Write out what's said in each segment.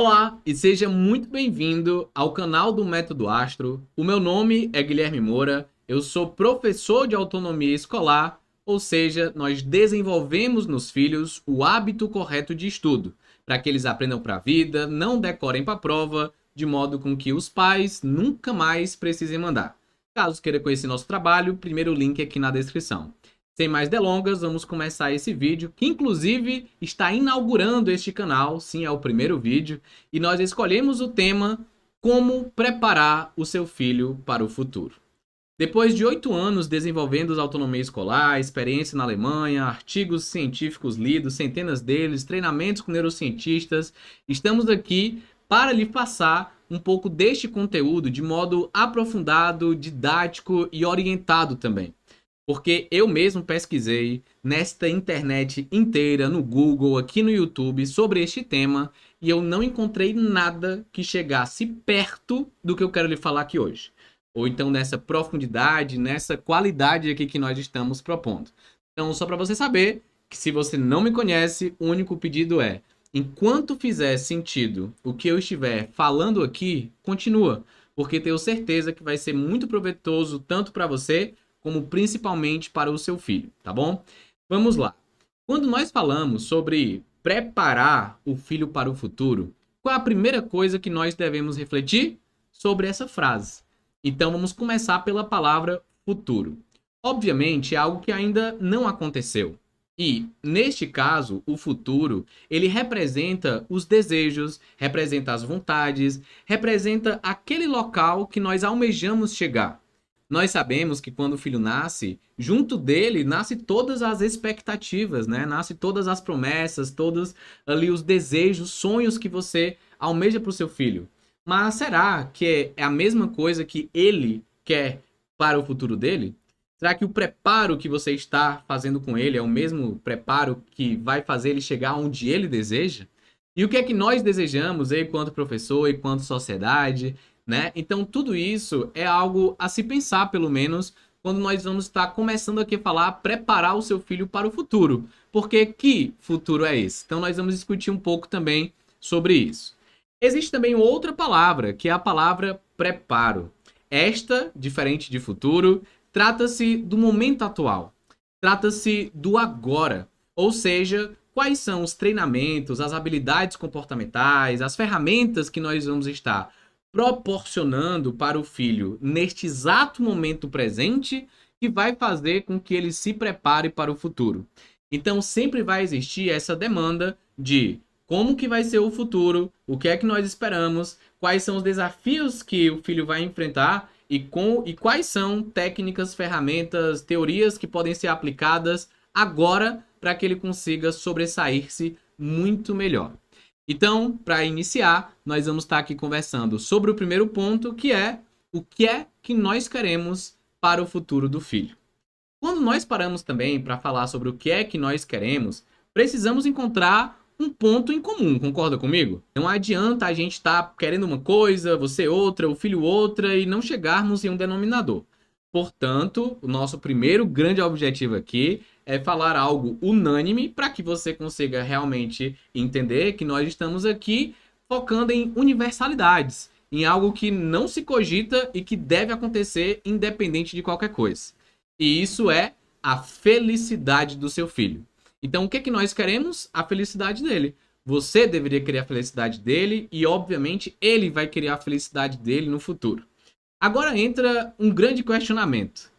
Olá e seja muito bem-vindo ao canal do Método Astro. O meu nome é Guilherme Moura, eu sou professor de autonomia escolar, ou seja, nós desenvolvemos nos filhos o hábito correto de estudo, para que eles aprendam para a vida, não decorem para a prova, de modo com que os pais nunca mais precisem mandar. Caso queira conhecer nosso trabalho, primeiro link aqui na descrição. Sem mais delongas, vamos começar esse vídeo, que inclusive está inaugurando este canal, sim, é o primeiro vídeo, e nós escolhemos o tema Como preparar o seu filho para o futuro. Depois de 8 anos desenvolvendo autonomia escolar, experiência na Alemanha, artigos científicos lidos, centenas deles, treinamentos com neurocientistas, estamos aqui para lhe passar um pouco deste conteúdo de modo aprofundado, didático e orientado também. Porque eu mesmo pesquisei nesta internet inteira, no Google, aqui no YouTube, sobre este tema, e eu não encontrei nada que chegasse perto do que eu quero lhe falar aqui hoje. Ou então nessa profundidade, nessa qualidade aqui que nós estamos propondo. Então, só para você saber que se você não me conhece, o único pedido é, enquanto fizer sentido o que eu estiver falando aqui, continua, porque tenho certeza que vai ser muito proveitoso tanto para você como principalmente para o seu filho, tá bom? Vamos lá. Quando nós falamos sobre preparar o filho para o futuro, qual é a primeira coisa que nós devemos refletir sobre essa frase? Então vamos começar pela palavra futuro. Obviamente é algo que ainda não aconteceu. E, neste caso, o futuro, ele representa os desejos, representa as vontades, representa aquele local que nós almejamos chegar. Nós sabemos que quando o filho nasce, junto dele nasce todas as expectativas, né? Nasce todas as promessas, todos ali os desejos, sonhos que você almeja para o seu filho. Mas será que é a mesma coisa que ele quer para o futuro dele? Será que o preparo que você está fazendo com ele é o mesmo preparo que vai fazer ele chegar onde ele deseja? E o que é que nós desejamos, eu, enquanto professor, enquanto sociedade, né? Então, tudo isso é algo a se pensar, pelo menos, quando nós vamos estar começando aqui a falar, preparar o seu filho para o futuro. Porque que futuro é esse? Então, nós vamos discutir um pouco também sobre isso. Existe também outra palavra, que é a palavra preparo. Esta, diferente de futuro, trata-se do momento atual. Trata-se do agora. Ou seja, quais são os treinamentos, as habilidades comportamentais, as ferramentas que nós vamos estar proporcionando para o filho neste exato momento presente que vai fazer com que ele se prepare para o futuro. Então sempre vai existir essa demanda de como que vai ser o futuro, o que é que nós esperamos, quais são os desafios que o filho vai enfrentar e quais são técnicas, ferramentas, teorias que podem ser aplicadas agora para que ele consiga sobressair-se muito melhor. Então, para iniciar, nós vamos estar aqui conversando sobre o primeiro ponto, que é o que é que nós queremos para o futuro do filho. Quando nós paramos também para falar sobre o que é que nós queremos, precisamos encontrar um ponto em comum, concorda comigo? Não adianta a gente estar querendo uma coisa, você outra, o filho outra e não chegarmos em um denominador. Portanto, o nosso primeiro grande objetivo aqui é falar algo unânime para que você consiga realmente entender que nós estamos aqui focando em universalidades, em algo que não se cogita e que deve acontecer independente de qualquer coisa. E isso é a felicidade do seu filho. Então, o que é que nós queremos? A felicidade dele. Você deveria querer a felicidade dele e, obviamente, ele vai querer a felicidade dele no futuro. Agora entra um grande questionamento.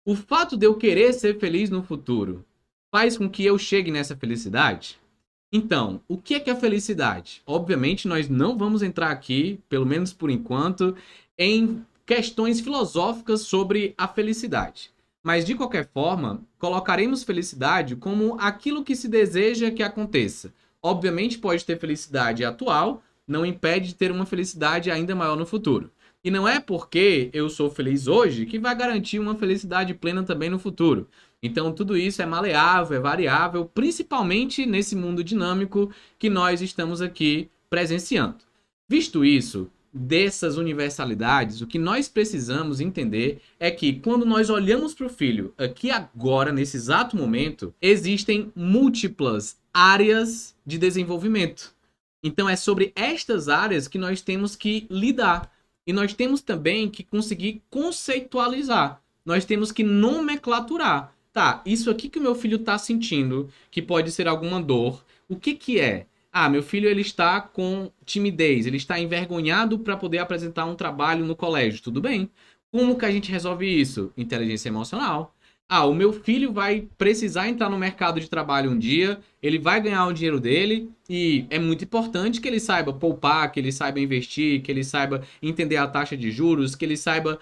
O fato de eu querer ser feliz no futuro faz com que eu chegue nessa felicidade? Então, o que é a felicidade? Obviamente, nós não vamos entrar aqui, pelo menos por enquanto, em questões filosóficas sobre a felicidade. Mas, de qualquer forma, colocaremos felicidade como aquilo que se deseja que aconteça. Obviamente, pode ter felicidade atual, não impede de ter uma felicidade ainda maior no futuro. E não é porque eu sou feliz hoje que vai garantir uma felicidade plena também no futuro. Então, tudo isso é maleável, é variável, principalmente nesse mundo dinâmico que nós estamos aqui presenciando. Visto isso, dessas universalidades, o que nós precisamos entender é que quando nós olhamos para o filho aqui agora, nesse exato momento, existem múltiplas áreas de desenvolvimento. Então é sobre estas áreas que nós temos que lidar. E nós temos também que conseguir conceitualizar. Nós temos que nomenclaturar. Tá, isso aqui que o meu filho está sentindo, que pode ser alguma dor, o que que é? Ah, meu filho ele está com timidez, ele está envergonhado para poder apresentar um trabalho no colégio. Tudo bem. Como que a gente resolve isso? Inteligência emocional. Ah, o meu filho vai precisar entrar no mercado de trabalho um dia, ele vai ganhar o dinheiro dele e é muito importante que ele saiba poupar, que ele saiba investir, que ele saiba entender a taxa de juros, que ele saiba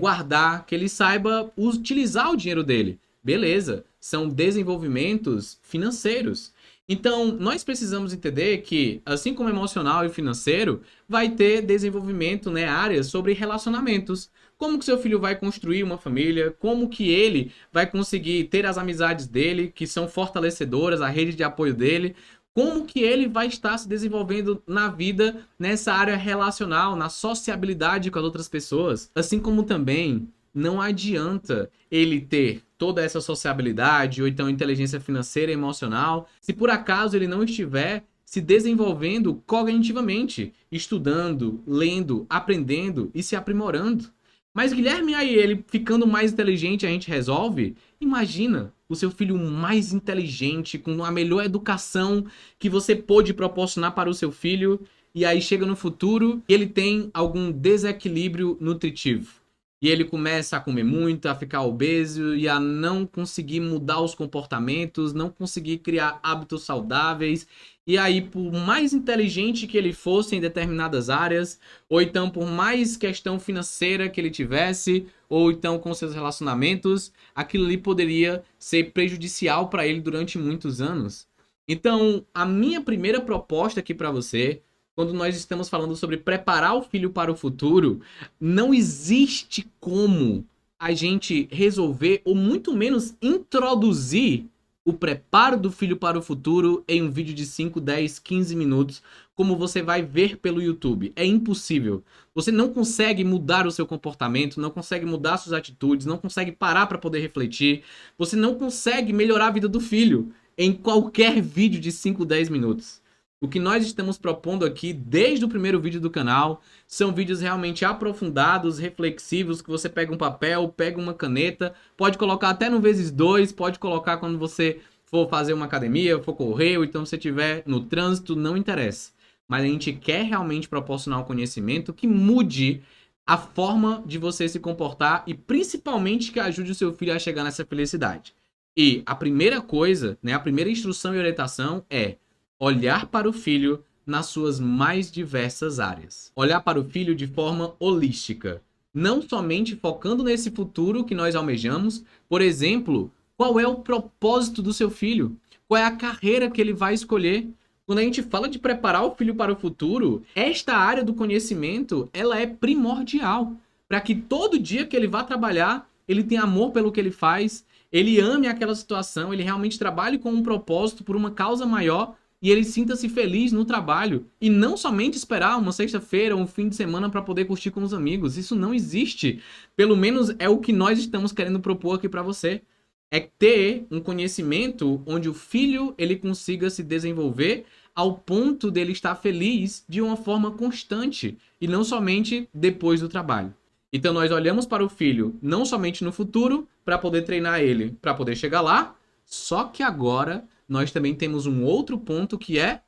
guardar, que ele saiba utilizar o dinheiro dele. Beleza, são desenvolvimentos financeiros. Então, nós precisamos entender que, assim como emocional e financeiro, vai ter desenvolvimento, né, áreas sobre relacionamentos. Como que seu filho vai construir uma família, como que ele vai conseguir ter as amizades dele, que são fortalecedoras, a rede de apoio dele, como que ele vai estar se desenvolvendo na vida nessa área relacional, na sociabilidade com as outras pessoas. Assim como também não adianta ele ter toda essa sociabilidade ou então inteligência financeira e emocional se por acaso ele não estiver se desenvolvendo cognitivamente, estudando, lendo, aprendendo e se aprimorando. Mas Guilherme, aí ele ficando mais inteligente a gente resolve? Imagina o seu filho mais inteligente, com a melhor educação que você pôde proporcionar para o seu filho, e aí chega no futuro e ele tem algum desequilíbrio nutritivo. E ele começa a comer muito, a ficar obeso e a não conseguir mudar os comportamentos, não conseguir criar hábitos saudáveis. E aí, por mais inteligente que ele fosse em determinadas áreas, ou então por mais questão financeira que ele tivesse, ou então com seus relacionamentos, aquilo ali poderia ser prejudicial para ele durante muitos anos. Então, a minha primeira proposta aqui para você, quando nós estamos falando sobre preparar o filho para o futuro, não existe como a gente resolver, ou muito menos introduzir o preparo do filho para o futuro em um vídeo de 5, 10, 15 minutos, como você vai ver pelo YouTube. É impossível. Você não consegue mudar o seu comportamento, não consegue mudar suas atitudes, não consegue parar para poder refletir. Você não consegue melhorar a vida do filho em qualquer vídeo de 5, 10 minutos. O que nós estamos propondo aqui, desde o primeiro vídeo do canal, são vídeos realmente aprofundados, reflexivos, que você pega um papel, pega uma caneta, pode colocar até no vezes 2, pode colocar quando você for fazer uma academia, for correr, ou então você estiver no trânsito, não interessa. Mas a gente quer realmente proporcionar um conhecimento que mude a forma de você se comportar e principalmente que ajude o seu filho a chegar nessa felicidade. E a primeira coisa, né, a primeira instrução e orientação é olhar para o filho nas suas mais diversas áreas. Olhar para o filho de forma holística. Não somente focando nesse futuro que nós almejamos. Por exemplo, qual é o propósito do seu filho? Qual é a carreira que ele vai escolher? Quando a gente fala de preparar o filho para o futuro, esta área do conhecimento, ela é primordial. Para que todo dia que ele vá trabalhar, ele tenha amor pelo que ele faz, ele ame aquela situação, ele realmente trabalhe com um propósito por uma causa maior, e ele sinta-se feliz no trabalho. E não somente esperar uma sexta-feira ou um fim de semana para poder curtir com os amigos. Isso não existe. Pelo menos é o que nós estamos querendo propor aqui para você. É ter um conhecimento onde o filho ele consiga se desenvolver ao ponto dele estar feliz de uma forma constante e não somente depois do trabalho. Então nós olhamos para o filho não somente no futuro para poder treinar ele, para poder chegar lá, só que agora nós também temos um outro ponto que é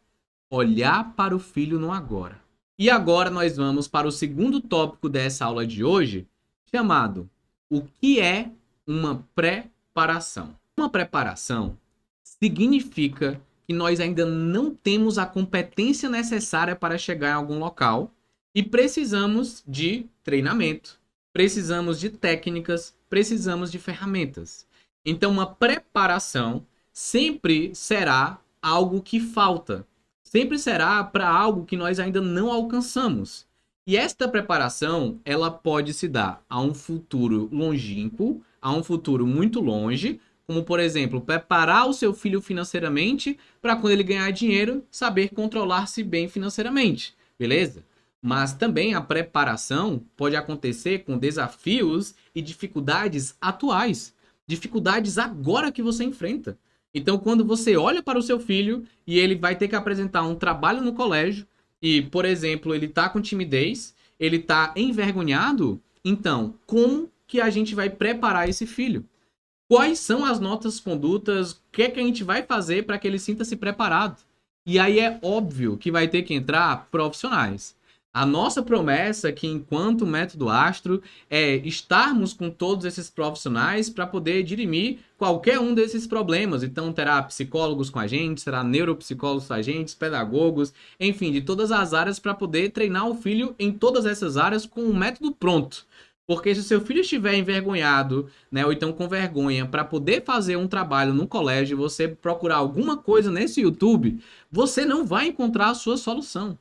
olhar para o filho no agora. E agora nós vamos para o segundo tópico dessa aula de hoje, chamado o que é uma preparação. Uma preparação significa que nós ainda não temos a competência necessária para chegar em algum local e precisamos de treinamento, precisamos de técnicas, precisamos de ferramentas. Então, uma preparação sempre será algo que falta. Sempre será para algo que nós ainda não alcançamos. E esta preparação, ela pode se dar a um futuro longínquo, a um futuro muito longe, como, por exemplo, preparar o seu filho financeiramente para quando ele ganhar dinheiro, saber controlar-se bem financeiramente, beleza? Mas também a preparação pode acontecer com desafios e dificuldades atuais. Dificuldades agora que você enfrenta. Então, quando você olha para o seu filho e ele vai ter que apresentar um trabalho no colégio e, por exemplo, ele tá com timidez, ele tá envergonhado, então, como que a gente vai preparar esse filho? Quais são as nossas condutas? O que é que a gente vai fazer para que ele sinta-se preparado? E aí é óbvio que vai ter que entrar profissionais. A nossa promessa aqui, enquanto Método Astro, é estarmos com todos esses profissionais para poder dirimir qualquer um desses problemas. Então, terá psicólogos com a gente, terá neuropsicólogos com a gente, pedagogos, enfim, de todas as áreas para poder treinar o filho em todas essas áreas com um método pronto. Porque se o seu filho estiver envergonhado, né, ou então com vergonha, para poder fazer um trabalho no colégio, você procurar alguma coisa nesse YouTube, você não vai encontrar a sua solução.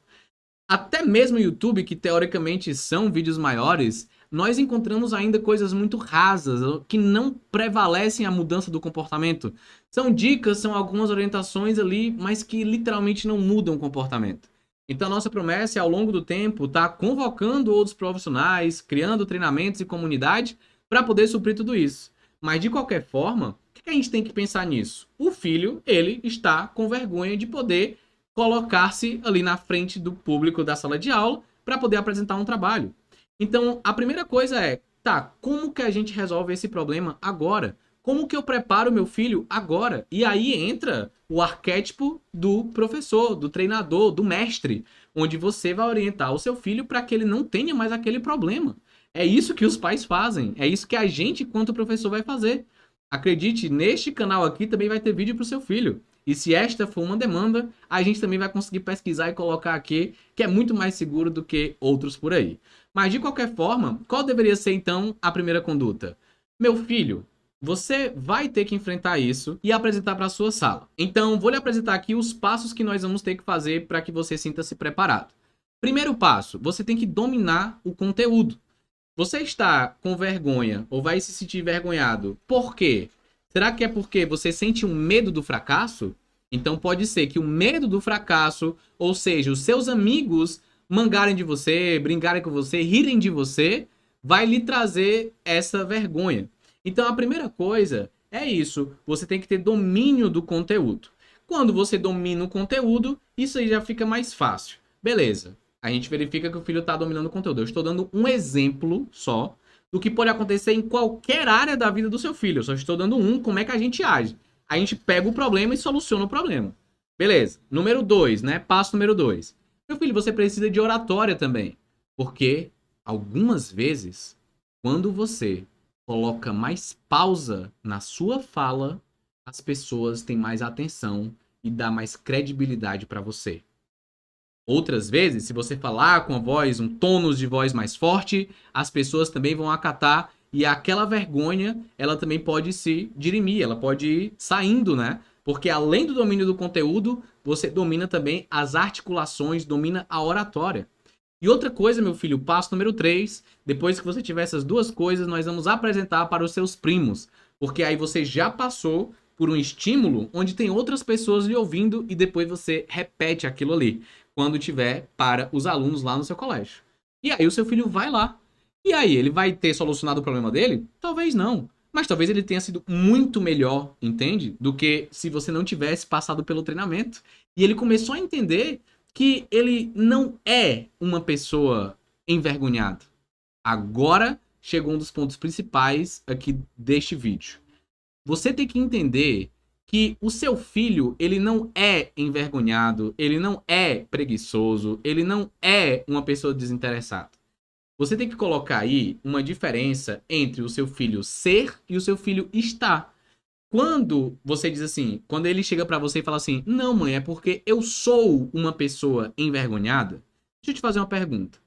Até mesmo o YouTube, que teoricamente são vídeos maiores, nós encontramos ainda coisas muito rasas, que não prevalecem a mudança do comportamento. São dicas, são algumas orientações ali, mas que literalmente não mudam o comportamento. Então, a nossa promessa é, ao longo do tempo, estar convocando outros profissionais, criando treinamentos e comunidade para poder suprir tudo isso. Mas, de qualquer forma, o que a gente tem que pensar nisso? O filho, ele está com vergonha de poder colocar-se ali na frente do público da sala de aula para poder apresentar um trabalho. Então, a primeira coisa é, tá, como que a gente resolve esse problema agora? Como que eu preparo meu filho agora? E aí entra o arquétipo do professor, do treinador, do mestre, onde você vai orientar o seu filho para que ele não tenha mais aquele problema. É isso que os pais fazem, é isso que a gente, enquanto professor, vai fazer. Acredite, neste canal aqui também vai ter vídeo para o seu filho. E se esta for uma demanda, a gente também vai conseguir pesquisar e colocar aqui, que é muito mais seguro do que outros por aí. Mas, de qualquer forma, qual deveria ser, então, a primeira conduta? Meu filho, você vai ter que enfrentar isso e apresentar para a sua sala. Então, vou lhe apresentar aqui os passos que nós vamos ter que fazer para que você sinta-se preparado. Primeiro passo, você tem que dominar o conteúdo. Você está com vergonha ou vai se sentir envergonhado. Por quê? Será que é porque você sente um medo do fracasso? Então pode ser que o medo do fracasso, ou seja, os seus amigos mangarem de você, brincarem com você, rirem de você, vai lhe trazer essa vergonha. Então a primeira coisa é isso, você tem que ter domínio do conteúdo. Quando você domina o conteúdo, isso aí já fica mais fácil. Beleza, a gente verifica que o filho está dominando o conteúdo. Eu estou dando um exemplo só do que pode acontecer em qualquer área da vida do seu filho. Eu só estou dando como é que a gente age. A gente pega o problema e soluciona o problema. Beleza. Número 2, né? Passo número 2. Meu filho, você precisa de oratória também. Porque algumas vezes, quando você coloca mais pausa na sua fala, as pessoas têm mais atenção e dá mais credibilidade para você. Outras vezes, se você falar com a voz, um tônus de voz mais forte, as pessoas também vão acatar e aquela vergonha, ela também pode se dirimir, ela pode ir saindo, né? Porque além do domínio do conteúdo, você domina também as articulações, domina a oratória. E outra coisa, meu filho, passo número 3, depois que você tiver essas duas coisas, nós vamos apresentar para os seus primos, porque aí você já passou por um estímulo onde tem outras pessoas lhe ouvindo e depois você repete aquilo ali quando tiver para os alunos lá no seu colégio. E aí o seu filho vai lá. E aí, ele vai ter solucionado o problema dele? Talvez não. Mas talvez ele tenha sido muito melhor, entende? Do que se você não tivesse passado pelo treinamento. E ele começou a entender que ele não é uma pessoa envergonhada. Agora chegou um dos pontos principais aqui deste vídeo. Você tem que entender que o seu filho, ele não é envergonhado, ele não é preguiçoso, ele não é uma pessoa desinteressada. Você tem que colocar aí uma diferença entre o seu filho ser e o seu filho estar. Quando você diz assim, quando ele chega pra você e fala assim, não, mãe, é porque eu sou uma pessoa envergonhada. Deixa eu te fazer uma pergunta.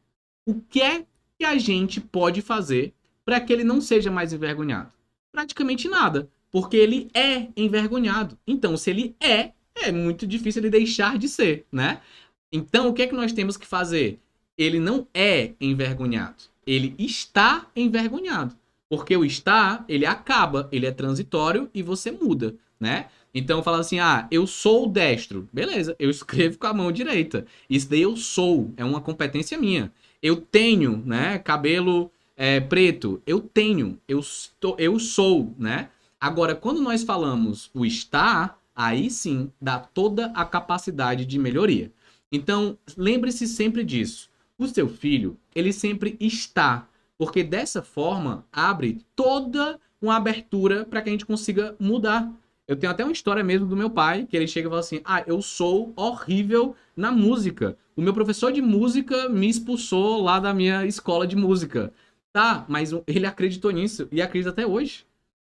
O que é que a gente pode fazer para que ele não seja mais envergonhado? Praticamente nada. Porque ele é envergonhado. Então, se ele é muito difícil ele deixar de ser, né? Então, o que é que nós temos que fazer? Ele não é envergonhado. Ele está envergonhado. Porque o estar, ele acaba, ele é transitório e você muda, né? Então, fala assim, eu sou destro. Beleza, eu escrevo com a mão direita. Isso daí eu sou, é uma competência minha. Eu tenho, né, cabelo preto. Eu tenho, eu sou, né? Agora, quando nós falamos o está, aí sim dá toda a capacidade de melhoria. Então, lembre-se sempre disso. O seu filho, ele sempre está, porque dessa forma abre toda uma abertura para que a gente consiga mudar. Eu tenho até uma história mesmo do meu pai, que ele chega e fala assim: ah, eu sou horrível na música. O meu professor de música me expulsou lá da minha escola de música. Tá, mas ele acreditou nisso e acredita até hoje.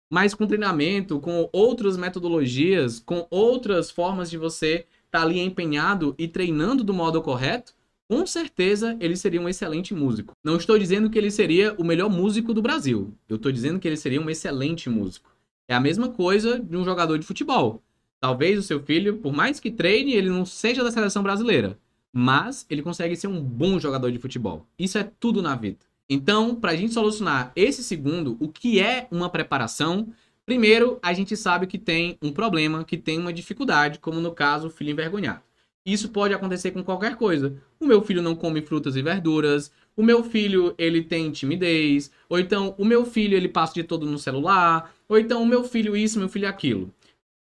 Mas com treinamento, com outras metodologias, com outras formas de você estar ali empenhado e treinando do modo correto, com certeza ele seria um excelente músico. Não estou dizendo que ele seria o melhor músico do Brasil. Eu estou dizendo que ele seria um excelente músico. É a mesma coisa de um jogador de futebol. Talvez o seu filho, por mais que treine, ele não seja da seleção brasileira. Mas ele consegue ser um bom jogador de futebol. Isso é tudo na vida. Então, para a gente solucionar esse segundo, o que é uma preparação? Primeiro, a gente sabe que tem um problema, que tem uma dificuldade, como no caso, o filho envergonhado. Isso pode acontecer com qualquer coisa. O meu filho não come frutas e verduras, o meu filho, ele tem timidez, ou então o meu filho, ele passa de todo no celular, ou então o meu filho isso, meu filho aquilo.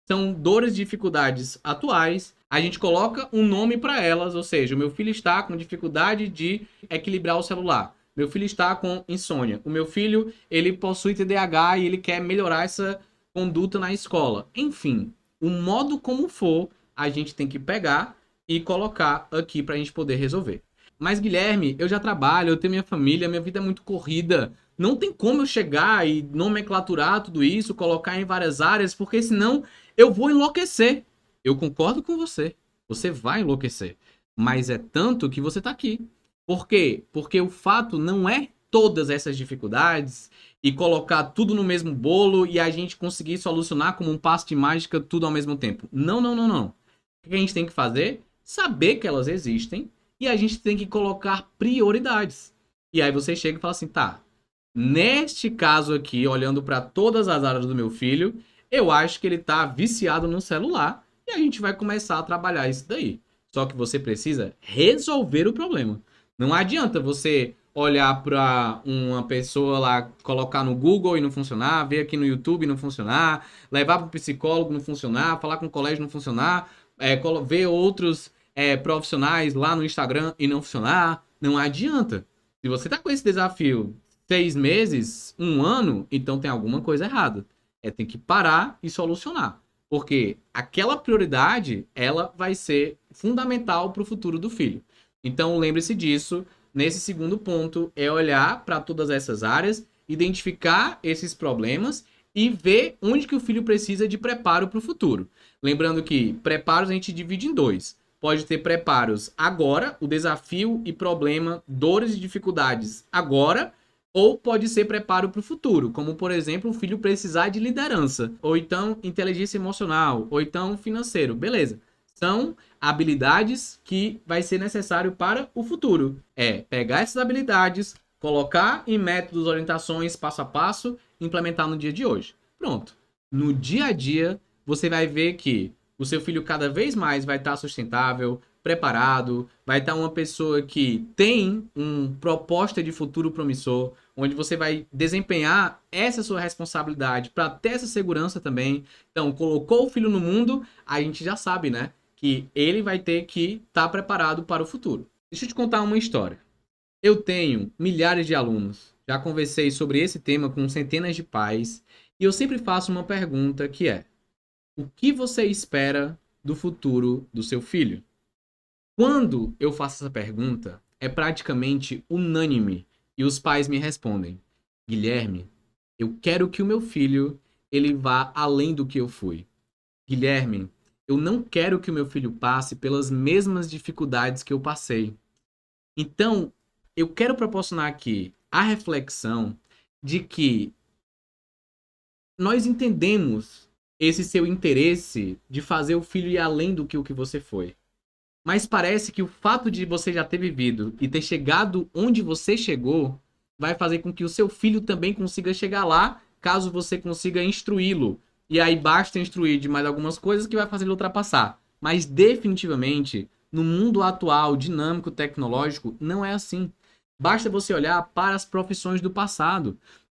São dores e dificuldades atuais, a gente coloca um nome para elas, ou seja, o meu filho está com dificuldade de equilibrar o celular. Meu filho está com insônia. O meu filho, ele possui TDAH e ele quer melhorar essa conduta na escola. Enfim, o modo como for, a gente tem que pegar e colocar aqui para a gente poder resolver. Mas, Guilherme, eu já trabalho, eu tenho minha família, minha vida é muito corrida. Não tem como eu chegar e nomenclaturar tudo isso, colocar em várias áreas, porque senão eu vou enlouquecer. Eu concordo com você. Você vai enlouquecer. Mas é tanto que você está aqui. Por quê? Porque o fato não é todas essas dificuldades e colocar tudo no mesmo bolo e a gente conseguir solucionar como um passe de mágica tudo ao mesmo tempo. Não, não, não, não. O que a gente tem que fazer? Saber que elas existem e a gente tem que colocar prioridades. E aí você chega e fala assim, tá, neste caso aqui, olhando para todas as áreas do meu filho, eu acho que ele tá viciado no celular e a gente vai começar a trabalhar isso daí. Só que você precisa resolver o problema. Não adianta você olhar para uma pessoa lá, colocar no Google e não funcionar, ver aqui no YouTube e não funcionar, levar para o psicólogo e não funcionar, falar com o colégio e não funcionar, ver outros profissionais lá no Instagram e não funcionar. Não adianta. Se você tá com esse desafio 6 meses, 1 ano, então tem alguma coisa errada. Tem que parar e solucionar. Porque aquela prioridade, ela vai ser fundamental para o futuro do filho. Então, lembre-se disso. Nesse segundo ponto, é olhar para todas essas áreas, identificar esses problemas e ver onde que o filho precisa de preparo para o futuro. Lembrando que preparos a gente divide em 2. Pode ter preparos agora, o desafio e problema, dores e dificuldades agora, ou pode ser preparo para o futuro, como, por exemplo, o filho precisar de liderança, ou então inteligência emocional, ou então financeiro. Beleza. São habilidades que vai ser necessário para o futuro. Pegar essas habilidades, colocar em métodos, orientações, passo a passo, implementar no dia de hoje. Pronto. No dia a dia, você vai ver que o seu filho cada vez mais vai estar sustentável, preparado, vai estar uma pessoa que tem uma proposta de futuro promissor, onde você vai desempenhar essa sua responsabilidade para ter essa segurança também. Então, colocou o filho no mundo, a gente já sabe, né? Que ele vai ter que estar preparado para o futuro. Deixa eu te contar uma história. Eu tenho milhares de alunos, já conversei sobre esse tema com centenas de pais, e eu sempre faço uma pergunta que é: o que você espera do futuro do seu filho? Quando eu faço essa pergunta, é praticamente unânime, e os pais me respondem: Guilherme, eu quero que o meu filho ele vá além do que eu fui. Guilherme, eu não quero que o meu filho passe pelas mesmas dificuldades que eu passei. Então, eu quero proporcionar aqui a reflexão de que nós entendemos esse seu interesse de fazer o filho ir além do que o que você foi. Mas parece que o fato de você já ter vivido e ter chegado onde você chegou vai fazer com que o seu filho também consiga chegar lá, caso você consiga instruí-lo. E aí basta instruir de mais algumas coisas que vai fazer ele ultrapassar. Mas definitivamente, no mundo atual, dinâmico, tecnológico, não é assim. Basta você olhar para as profissões do passado.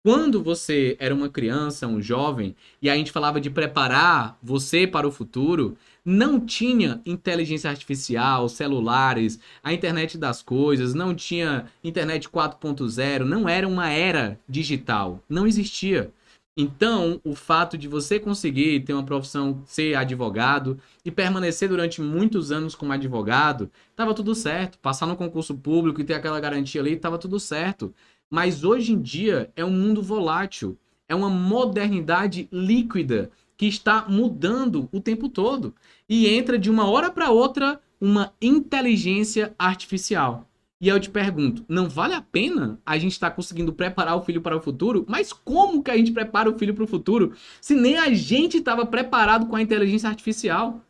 Quando você era uma criança, um jovem, e a gente falava de preparar você para o futuro, não tinha inteligência artificial, celulares, a internet das coisas, não tinha internet 4.0, não era uma era digital, não existia. Então, o fato de você conseguir ter uma profissão, ser advogado e permanecer durante muitos anos como advogado, estava tudo certo. Passar no concurso público e ter aquela garantia ali, estava tudo certo. Mas hoje em dia é um mundo volátil, é uma modernidade líquida que está mudando o tempo todo. E entra de uma hora para outra uma inteligência artificial. E eu te pergunto, não vale a pena a gente estar conseguindo preparar o filho para o futuro? Mas como que a gente prepara o filho para o futuro se nem a gente estava preparado com a inteligência artificial?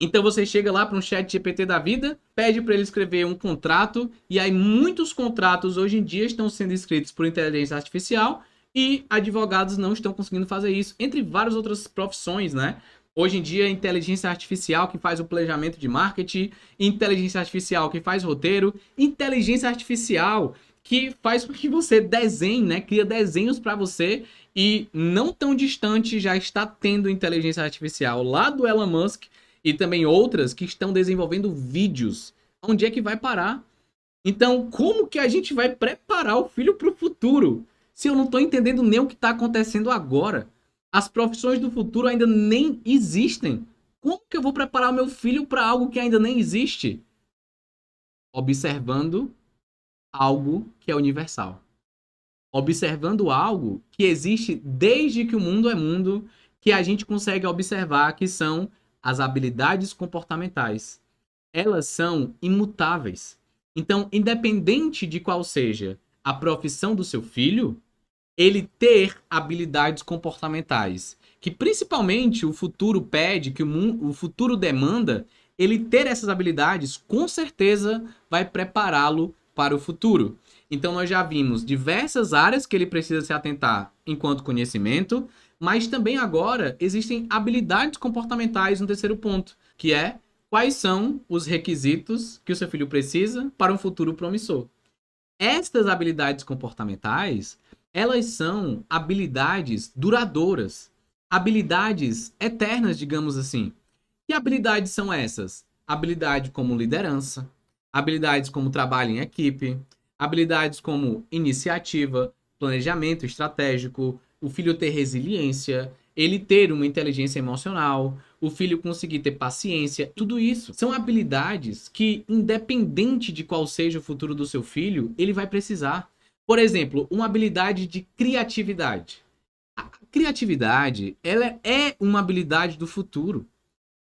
Então você chega lá para um chat GPT da vida, pede para ele escrever um contrato, e aí muitos contratos hoje em dia estão sendo escritos por inteligência artificial e advogados não estão conseguindo fazer isso, entre várias outras profissões, né? Hoje em dia, inteligência artificial que faz o planejamento de marketing, inteligência artificial que faz roteiro, inteligência artificial que faz com que você desenhe, né? Cria desenhos para você, e não tão distante já está tendo inteligência artificial lá do Elon Musk e também outras que estão desenvolvendo vídeos. Onde é que vai parar? Então, como que a gente vai preparar o filho para o futuro se eu não estou entendendo nem o que está acontecendo agora? As profissões do futuro ainda nem existem. Como que eu vou preparar o meu filho para algo que ainda nem existe? Observando algo que é universal. Observando algo que existe desde que o mundo é mundo, que a gente consegue observar, que são as habilidades comportamentais. Elas são imutáveis. Então, independente de qual seja a profissão do seu filho, ele ter habilidades comportamentais, que principalmente o futuro pede, que o futuro demanda, ele ter essas habilidades, com certeza vai prepará-lo para o futuro. Então nós já vimos diversas áreas que ele precisa se atentar enquanto conhecimento, mas também agora existem habilidades comportamentais no terceiro ponto, que é quais são os requisitos que o seu filho precisa para um futuro promissor. Estas habilidades comportamentais, elas são habilidades duradouras, habilidades eternas, digamos assim. Que habilidades são essas? Habilidade como liderança, habilidades como trabalho em equipe, habilidades como iniciativa, planejamento estratégico, o filho ter resiliência, ele ter uma inteligência emocional, o filho conseguir ter paciência. Tudo isso são habilidades que, independente de qual seja o futuro do seu filho, ele vai precisar. Por exemplo, uma habilidade de criatividade. A criatividade, ela é uma habilidade do futuro.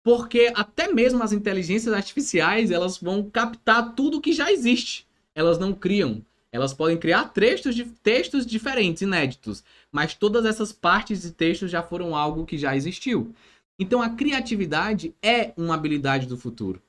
Porque até mesmo as inteligências artificiais, elas vão captar tudo que já existe. Elas não criam. Elas podem criar textos diferentes, inéditos, mas todas essas partes de texto já foram algo que já existiu. Então a criatividade é uma habilidade do futuro.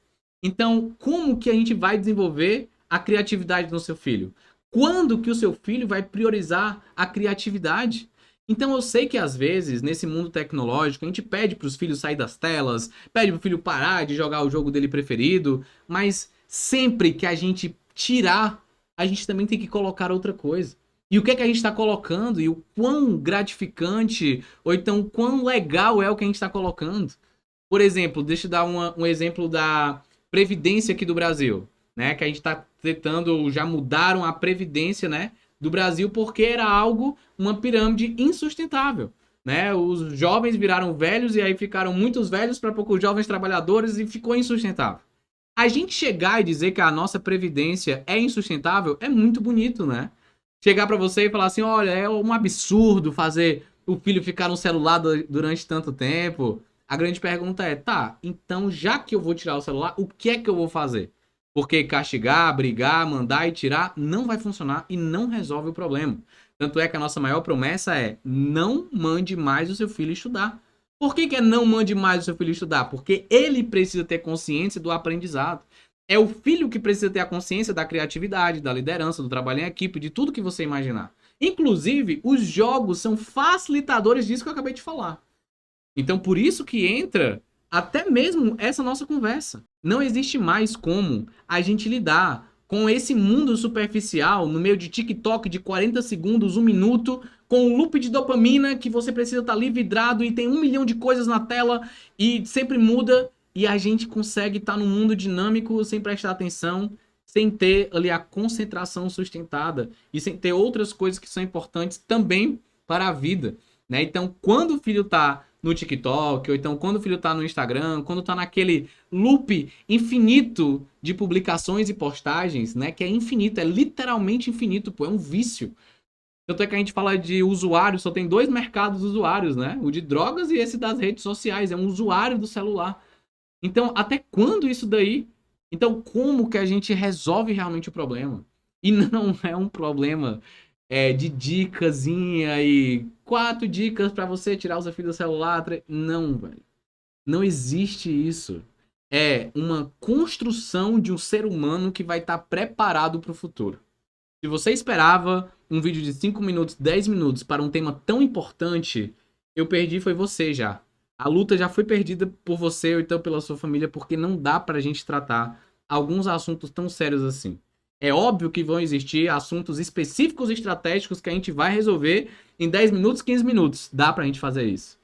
Então, como que a gente vai desenvolver a criatividade no seu filho? Quando que o seu filho vai priorizar a criatividade? Então eu sei que às vezes, nesse mundo tecnológico, a gente pede para os filhos sair das telas, pede para o filho parar de jogar o jogo dele preferido, mas sempre que a gente tirar, a gente também tem que colocar outra coisa. E o que é que a gente está colocando? E o quão gratificante, ou então quão legal é o que a gente está colocando? Por exemplo, deixa eu dar um exemplo da Previdência aqui do Brasil, né? Que a gente está tentando, já mudaram a Previdência, né, do Brasil, porque era algo, uma pirâmide insustentável. Né? Os jovens viraram velhos e aí ficaram muitos velhos para poucos jovens trabalhadores e ficou insustentável. A gente chegar e dizer que a nossa previdência é insustentável é muito bonito, né? Chegar para você e falar assim, olha, é um absurdo fazer o filho ficar no celular durante tanto tempo. A grande pergunta é, tá, então já que eu vou tirar o celular, o que é que eu vou fazer? Porque castigar, brigar, mandar e tirar não vai funcionar e não resolve o problema. Tanto é que a nossa maior promessa é não mande mais o seu filho estudar. Por que é não mande mais o seu filho estudar? Porque ele precisa ter consciência do aprendizado. É o filho que precisa ter a consciência da criatividade, da liderança, do trabalho em equipe, de tudo que você imaginar. Inclusive, os jogos são facilitadores disso que eu acabei de falar. Então, por isso que entra até mesmo essa nossa conversa. Não existe mais como a gente lidar com esse mundo superficial, no meio de TikTok de 40 segundos, 1 minuto, com um loop de dopamina que você precisa estar ali vidrado e tem 1 milhão de coisas na tela e sempre muda, e a gente consegue estar num mundo dinâmico sem prestar atenção, sem ter ali a concentração sustentada e sem ter outras coisas que são importantes também para a vida, né? Então, quando o filho tá no TikTok, ou então quando o filho tá no Instagram, quando tá naquele loop infinito de publicações e postagens, né? Que é infinito, é literalmente infinito, pô, é um vício. Tanto é que a gente fala de usuários, só tem 2 mercados usuários, né? O de drogas e esse das redes sociais, é um usuário do celular. Então, até quando isso daí? Então, como que a gente resolve realmente o problema? E não é um problema de dicasinha e 4 dicas para você tirar o seu filho do celular. Não, velho. Não existe isso. É uma construção de um ser humano que vai estar preparado para o futuro. Se você esperava um vídeo de 5 minutos, 10 minutos para um tema tão importante, eu perdi foi você já. A luta já foi perdida por você ou então pela sua família, porque não dá pra gente tratar alguns assuntos tão sérios assim. É óbvio que vão existir assuntos específicos e estratégicos que a gente vai resolver em 10 minutos, 15 minutos. Dá pra gente fazer isso.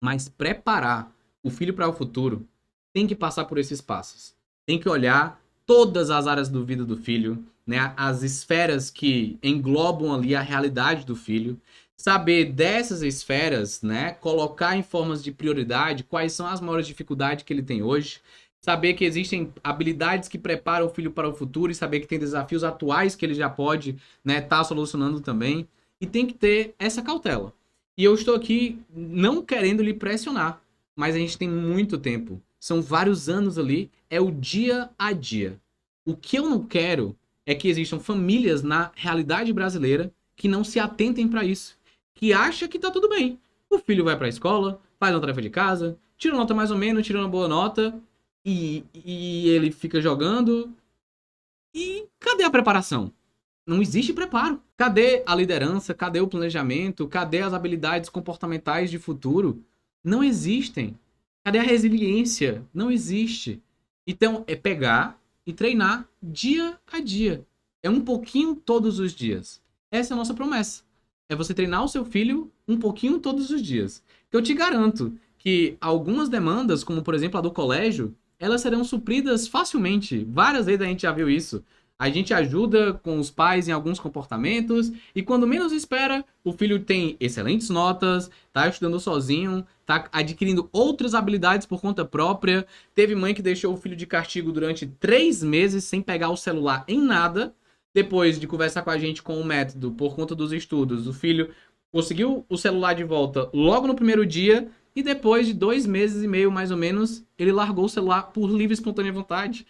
Mas preparar o filho para o futuro tem que passar por esses passos. Tem que olhar todas as áreas da vida do filho, né? As esferas que englobam ali a realidade do filho. Saber dessas esferas, né? Colocar em formas de prioridade quais são as maiores dificuldades que ele tem hoje. Saber que existem habilidades que preparam o filho para o futuro e saber que tem desafios atuais que ele já pode, né, tá solucionando também. E tem que ter essa cautela. E eu estou aqui não querendo lhe pressionar, mas a gente tem muito tempo. São vários anos ali, é o dia a dia. O que eu não quero é que existam famílias na realidade brasileira que não se atentem para isso, que acham que tá tudo bem. O filho vai para a escola, faz uma tarefa de casa, tira uma nota mais ou menos, tira uma boa nota e ele fica jogando. E cadê a preparação? Não existe preparo. Cadê a liderança? Cadê o planejamento? Cadê as habilidades comportamentais de futuro? Não existem. Cadê a resiliência? Não existe. Então, é pegar e treinar dia a dia. É um pouquinho todos os dias. Essa é a nossa promessa. É você treinar o seu filho um pouquinho todos os dias. Eu te garanto que algumas demandas, como por exemplo a do colégio, elas serão supridas facilmente. Várias vezes a gente já viu isso. A gente ajuda com os pais em alguns comportamentos e quando menos espera, o filho tem excelentes notas, tá estudando sozinho, tá adquirindo outras habilidades por conta própria. Teve mãe que deixou o filho de castigo durante 3 meses sem pegar o celular em nada. Depois de conversar com a gente com o método por conta dos estudos, o filho conseguiu o celular de volta logo no primeiro dia e depois de 2 meses e meio, mais ou menos, ele largou o celular por livre e espontânea vontade.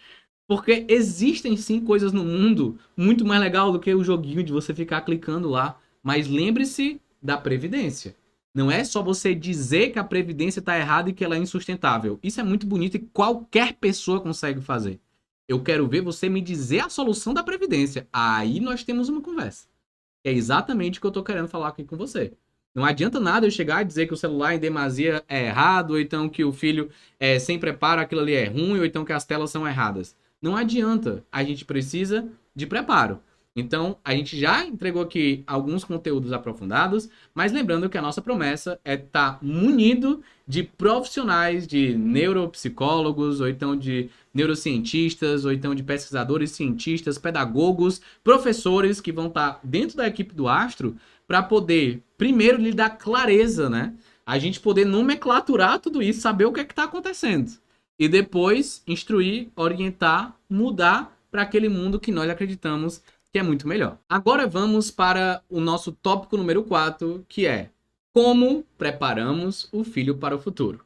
Porque existem sim coisas no mundo muito mais legal do que o joguinho de você ficar clicando lá. Mas lembre-se da previdência. Não é só você dizer que a previdência está errada e que ela é insustentável. Isso é muito bonito e qualquer pessoa consegue fazer. Eu quero ver você me dizer a solução da previdência. Aí nós temos uma conversa. É exatamente o que eu estou querendo falar aqui com você. Não adianta nada eu chegar e dizer que o celular em demasia é errado, ou então que o filho sem preparo aquilo ali é ruim, ou então que as telas são erradas. Não adianta, a gente precisa de preparo. Então, a gente já entregou aqui alguns conteúdos aprofundados, mas lembrando que a nossa promessa é estar munido de profissionais, de neuropsicólogos, ou então de neurocientistas, ou então de pesquisadores, cientistas, pedagogos, professores que vão estar dentro da equipe do Astro para poder, primeiro, lhe dar clareza, né? A gente poder nomenclaturar tudo isso, saber o que é que está acontecendo. E depois instruir, orientar, mudar para aquele mundo que nós acreditamos que é muito melhor. Agora vamos para o nosso tópico número 4, que é como preparamos o filho para o futuro.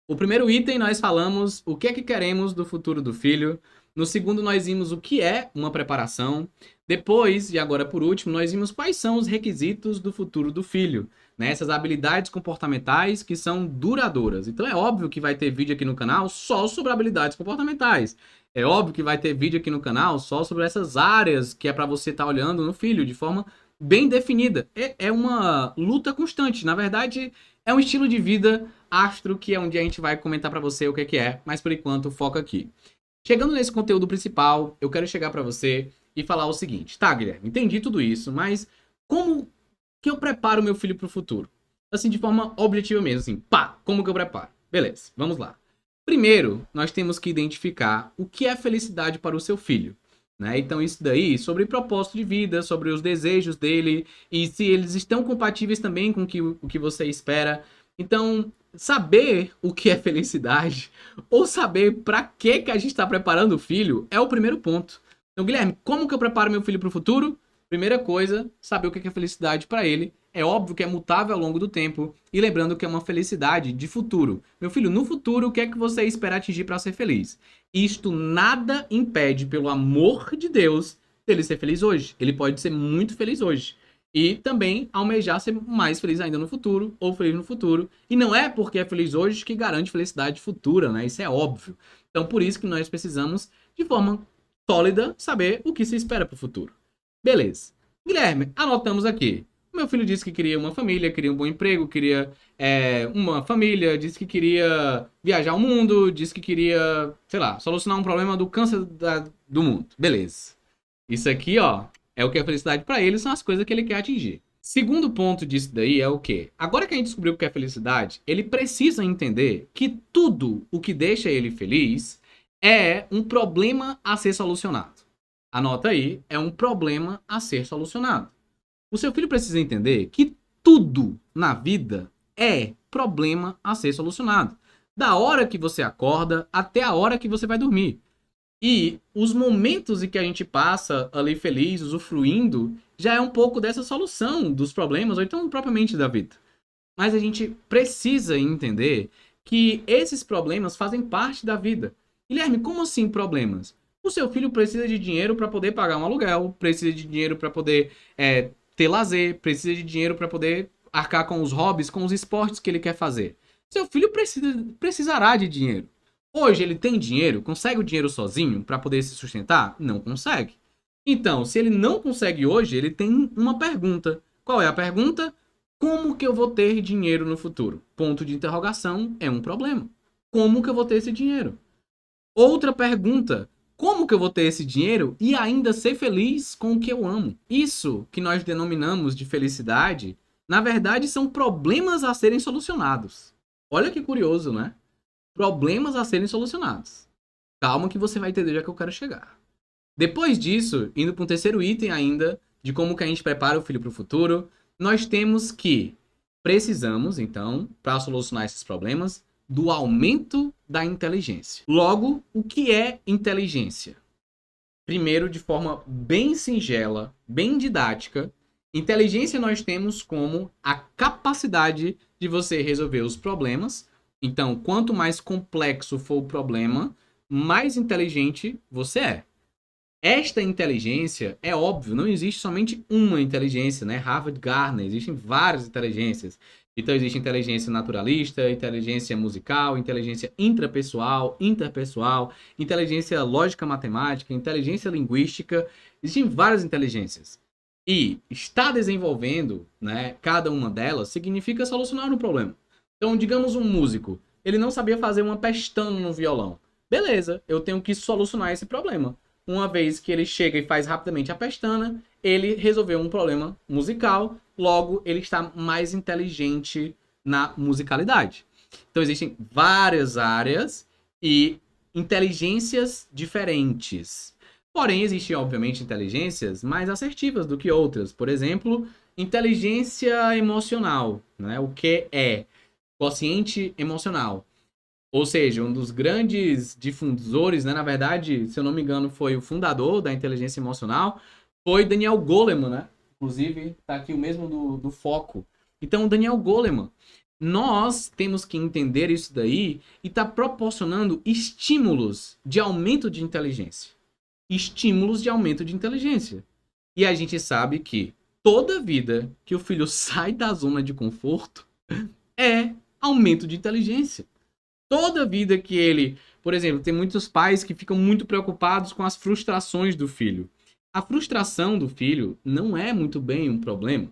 O primeiro item nós falamos o que é que queremos do futuro do filho. No segundo nós vimos o que é uma preparação. Depois, e agora por último, nós vimos quais são os requisitos do futuro do filho. Né? Essas habilidades comportamentais que são duradouras. Então é óbvio que vai ter vídeo aqui no canal só sobre habilidades comportamentais. É óbvio que vai ter vídeo aqui no canal só sobre essas áreas que é para você estar olhando no filho de forma bem definida. É uma luta constante. Na verdade, é um estilo de vida Astro que é um dia a gente vai comentar para você o que é, mas por enquanto foca aqui. Chegando nesse conteúdo principal, eu quero chegar para você e falar o seguinte. Tá, Guilherme, entendi tudo isso, mas como que eu preparo meu filho para o futuro? Assim, de forma objetiva mesmo, assim, pá, como que eu preparo? Beleza, vamos lá. Primeiro, nós temos que identificar o que é felicidade para o seu filho. Né? Então, isso daí, sobre propósito de vida, sobre os desejos dele e se eles estão compatíveis também com o que você espera. Então, saber o que é felicidade ou saber para que a gente está preparando o filho é o primeiro ponto. Então, Guilherme, como que eu preparo meu filho para o futuro? Primeira coisa, saber o que é felicidade para ele. É óbvio que é mutável ao longo do tempo. E lembrando que é uma felicidade de futuro. Meu filho, no futuro, o que é que você espera atingir para ser feliz? Isto nada impede, pelo amor de Deus, dele ser feliz hoje. Ele pode ser muito feliz hoje. E também almejar ser mais feliz ainda no futuro, ou feliz no futuro. E não é porque é feliz hoje que garante felicidade futura, né? Isso é óbvio. Então, por isso que nós precisamos, de forma sólida, saber o que se espera para o futuro. Beleza. Guilherme, anotamos aqui. Meu filho disse que queria uma família, queria um bom emprego, queria uma família, disse que queria viajar ao mundo, disse que queria, sei lá, solucionar um problema do câncer do mundo. Beleza. Isso aqui, ó, é o que é felicidade para ele, são as coisas que ele quer atingir. Segundo ponto disso daí é o quê? Agora que a gente descobriu o que é felicidade, ele precisa entender que tudo o que deixa ele feliz é um problema a ser solucionado. Anota aí, é um problema a ser solucionado. O seu filho precisa entender que tudo na vida é problema a ser solucionado. Da hora que você acorda até a hora que você vai dormir. E os momentos em que a gente passa ali feliz, usufruindo, já é um pouco dessa solução dos problemas, ou então propriamente da vida. Mas a gente precisa entender que esses problemas fazem parte da vida. Guilherme, como assim problemas? O seu filho precisa de dinheiro para poder pagar um aluguel, precisa de dinheiro para poder ter lazer, precisa de dinheiro para poder arcar com os hobbies, com os esportes que ele quer fazer. Seu filho precisará de dinheiro. Hoje ele tem dinheiro, consegue o dinheiro sozinho para poder se sustentar? Não consegue. Então, se ele não consegue hoje, ele tem uma pergunta. Qual é a pergunta? Como que eu vou ter dinheiro no futuro? Ponto de interrogação é um problema. Como que eu vou ter esse dinheiro? Outra pergunta. Como que eu vou ter esse dinheiro e ainda ser feliz com o que eu amo? Isso que nós denominamos de felicidade, na verdade, são problemas a serem solucionados. Olha que curioso, né? Problemas a serem solucionados. Calma que você vai entender onde é que eu quero chegar. Depois disso, indo para um terceiro item ainda, de como que a gente prepara o filho para o futuro, nós temos que precisamos, então, para solucionar esses problemas, do aumento da inteligência. Logo, o que é inteligência? Primeiro, de forma bem singela, bem didática, inteligência nós temos como a capacidade de você resolver os problemas. Então, quanto mais complexo for o problema, mais inteligente você é. Esta inteligência, é óbvio, não existe somente uma inteligência, né? Harvard Gardner, existem várias inteligências. Então, existe inteligência naturalista, inteligência musical, inteligência intrapessoal, interpessoal, inteligência lógica matemática, inteligência linguística. Existem várias inteligências. E estar desenvolvendo, né, cada uma delas significa solucionar um problema. Então, digamos um músico, ele não sabia fazer uma pestana no violão. Beleza, eu tenho que solucionar esse problema. Uma vez que ele chega e faz rapidamente a pestana, ele resolveu um problema musical, logo ele está mais inteligente na musicalidade. Então existem várias áreas e inteligências diferentes. Porém, existem, obviamente, inteligências mais assertivas do que outras. Por exemplo, inteligência emocional, né? O que é quociente emocional. Ou seja, um dos grandes difusores, né? Na verdade, se eu não me engano, foi o fundador da inteligência emocional, foi Daniel Goleman, né? Inclusive, tá aqui o mesmo do foco. Então, Daniel Goleman, nós temos que entender isso daí e tá proporcionando estímulos de aumento de inteligência. Estímulos de aumento de inteligência. E a gente sabe que toda vida que o filho sai da zona de conforto é aumento de inteligência. Toda vida que ele... Por exemplo, tem muitos pais que ficam muito preocupados com as frustrações do filho. A frustração do filho não é muito bem um problema.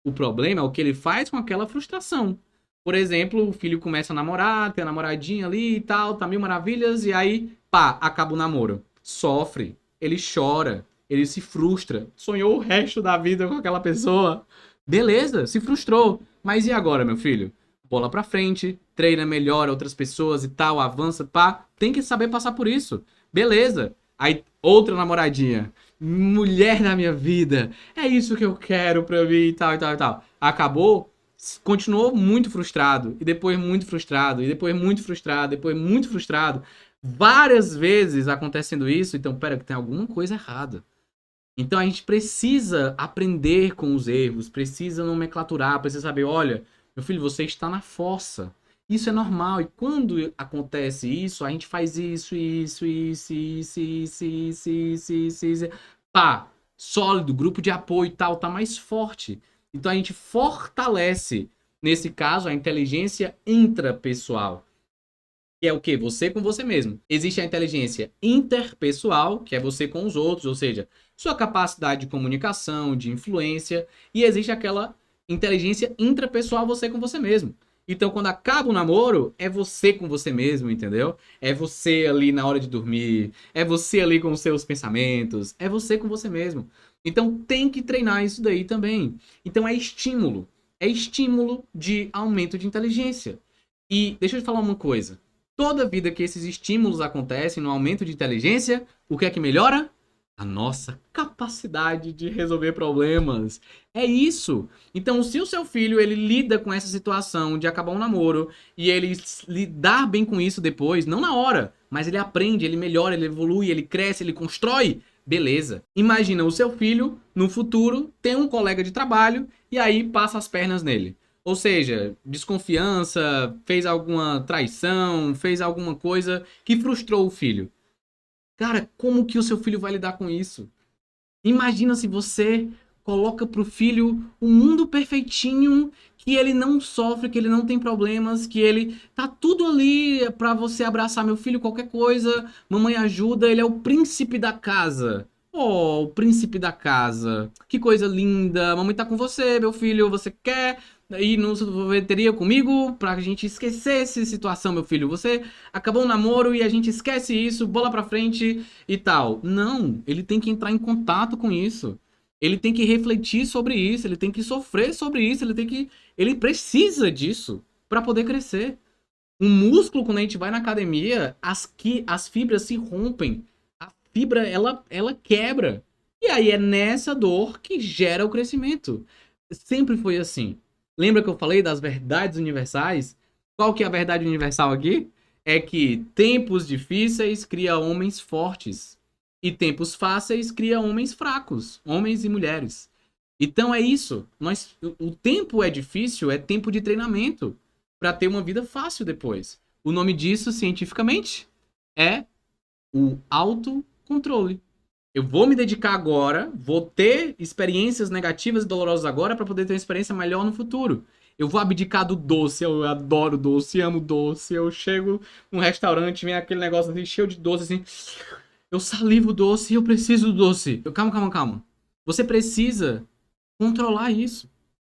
O problema é o que ele faz com aquela frustração. Por exemplo, o filho começa a namorar, tem a namoradinha ali e tal, tá mil maravilhas, e aí, Pá, acaba o namoro. Sofre, ele chora, ele se frustra. Sonhou o resto da vida com aquela pessoa. Beleza, se frustrou. Mas e agora, meu filho? Bola pra frente, treina melhor outras pessoas e tal, avança, pá. Tem que saber passar por isso. Beleza. Aí, outra namoradinha. Mulher da minha vida. É isso que eu quero pra mim e tal, e tal, e tal. Acabou, continuou muito frustrado. E depois muito frustrado. E depois muito frustrado. Depois muito frustrado. Várias vezes acontecendo isso. Então, pera, que tem alguma coisa errada. Então, a gente precisa aprender com os erros. Precisa nomenclaturar. Precisa saber, olha, meu filho, você está na fossa. Isso é normal. E quando acontece isso, a gente faz isso. Pá, sólido, grupo de apoio e tal, tá mais forte. Então a gente fortalece, nesse caso, a inteligência intrapessoal. Que é o quê? Você com você mesmo. Existe a inteligência interpessoal, que é você com os outros, ou seja, sua capacidade de comunicação, de influência. E existe aquela inteligência intrapessoal, você com você mesmo. Então, quando acaba o namoro, é você com você mesmo, entendeu? É você ali na hora de dormir, é você ali com os seus pensamentos, é você com você mesmo. Então, tem que treinar isso daí também. Então, é estímulo de aumento de inteligência. E deixa eu te falar uma coisa. Toda vida que esses estímulos acontecem no aumento de inteligência, o que é que melhora? A nossa capacidade de resolver problemas. É isso. Então, se o seu filho ele lida com essa situação de acabar um namoro e ele lidar bem com isso depois, não na hora, mas ele aprende, ele melhora, ele evolui, ele cresce, ele constrói, beleza. Imagina o seu filho no futuro tem um colega de trabalho e aí passa as pernas nele. Ou seja, desconfiança, fez alguma traição, fez alguma coisa que frustrou o filho. Cara, como que o seu filho vai lidar com isso? Imagina se você coloca pro filho um mundo perfeitinho, que ele não sofre, que ele não tem problemas, que ele tá tudo ali pra você abraçar meu filho, qualquer coisa, mamãe ajuda, ele é o príncipe da casa. Oh, o príncipe da casa. Que coisa linda. Mamãe tá com você, meu filho, você quer ir no sorveteria comigo pra gente esquecer essa situação, meu filho? Você acabou o namoro e a gente esquece isso, bola pra frente e tal. Não, ele tem que entrar em contato com isso. Ele tem que refletir sobre isso, ele tem que sofrer sobre isso, ele precisa disso pra poder crescer. Um músculo, quando a gente vai na academia, as fibras se rompem. A fibra, ela quebra. E aí é nessa dor que gera o crescimento. Sempre foi assim. Lembra que eu falei das verdades universais? Qual que é a verdade universal aqui? É que tempos difíceis cria homens fortes. E tempos fáceis cria homens fracos. Homens e mulheres. Então é isso. O tempo é difícil, é tempo de treinamento para ter uma vida fácil depois. O nome disso, cientificamente, é o autocontrole. Eu vou me dedicar agora, vou ter experiências negativas e dolorosas agora para poder ter uma experiência melhor no futuro. Eu vou abdicar do doce, eu adoro doce, amo doce. Eu chego num restaurante, vem aquele negócio assim, cheio de doce, assim. Eu salivo doce e eu preciso do doce. Calma. Você precisa controlar isso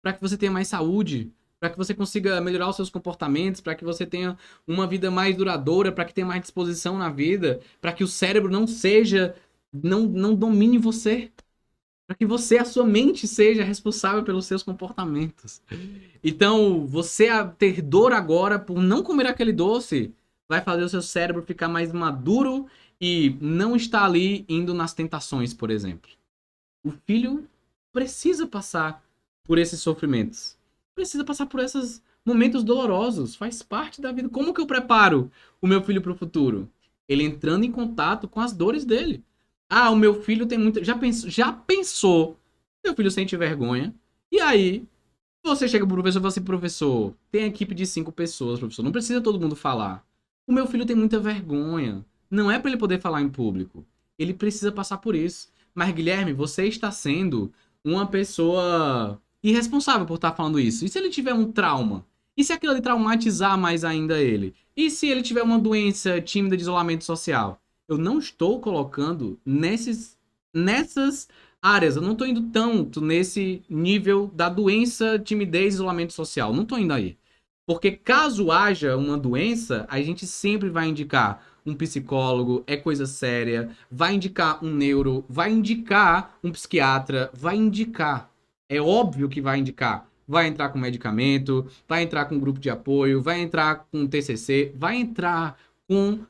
para que você tenha mais saúde, para que você consiga melhorar os seus comportamentos, para que você tenha uma vida mais duradoura, para que tenha mais disposição na vida, para que o cérebro não domine você, para que você, a sua mente, seja responsável pelos seus comportamentos. Então, você ter dor agora por não comer aquele doce vai fazer o seu cérebro ficar mais maduro e não estar ali indo nas tentações, por exemplo. O filho precisa passar por esses sofrimentos. Precisa passar por esses momentos dolorosos. Faz parte da vida. Como que eu preparo o meu filho para o futuro? Ele entrando em contato com as dores dele. Ah, o meu filho tem muita... Já pensou? Meu filho sente vergonha. E aí, você chega pro professor e fala assim, professor, tem equipe de 5 pessoas, professor. Não precisa todo mundo falar. O meu filho tem muita vergonha. Não é para ele poder falar em público. Ele precisa passar por isso. Mas, Guilherme, você está sendo uma pessoa irresponsável por estar falando isso. E se ele tiver um trauma? E se aquilo ali traumatizar mais ainda ele? E se ele tiver uma doença tímida de isolamento social? Eu não estou colocando nessas áreas. Eu não estou indo tanto nesse nível da doença, timidez, isolamento social. Não estou indo aí. Porque caso haja uma doença, a gente sempre vai indicar um psicólogo, é coisa séria, vai indicar um neuro, vai indicar um psiquiatra, vai indicar. É óbvio que vai indicar. Vai entrar com medicamento, vai entrar com grupo de apoio, vai entrar com TCC, vai entrar com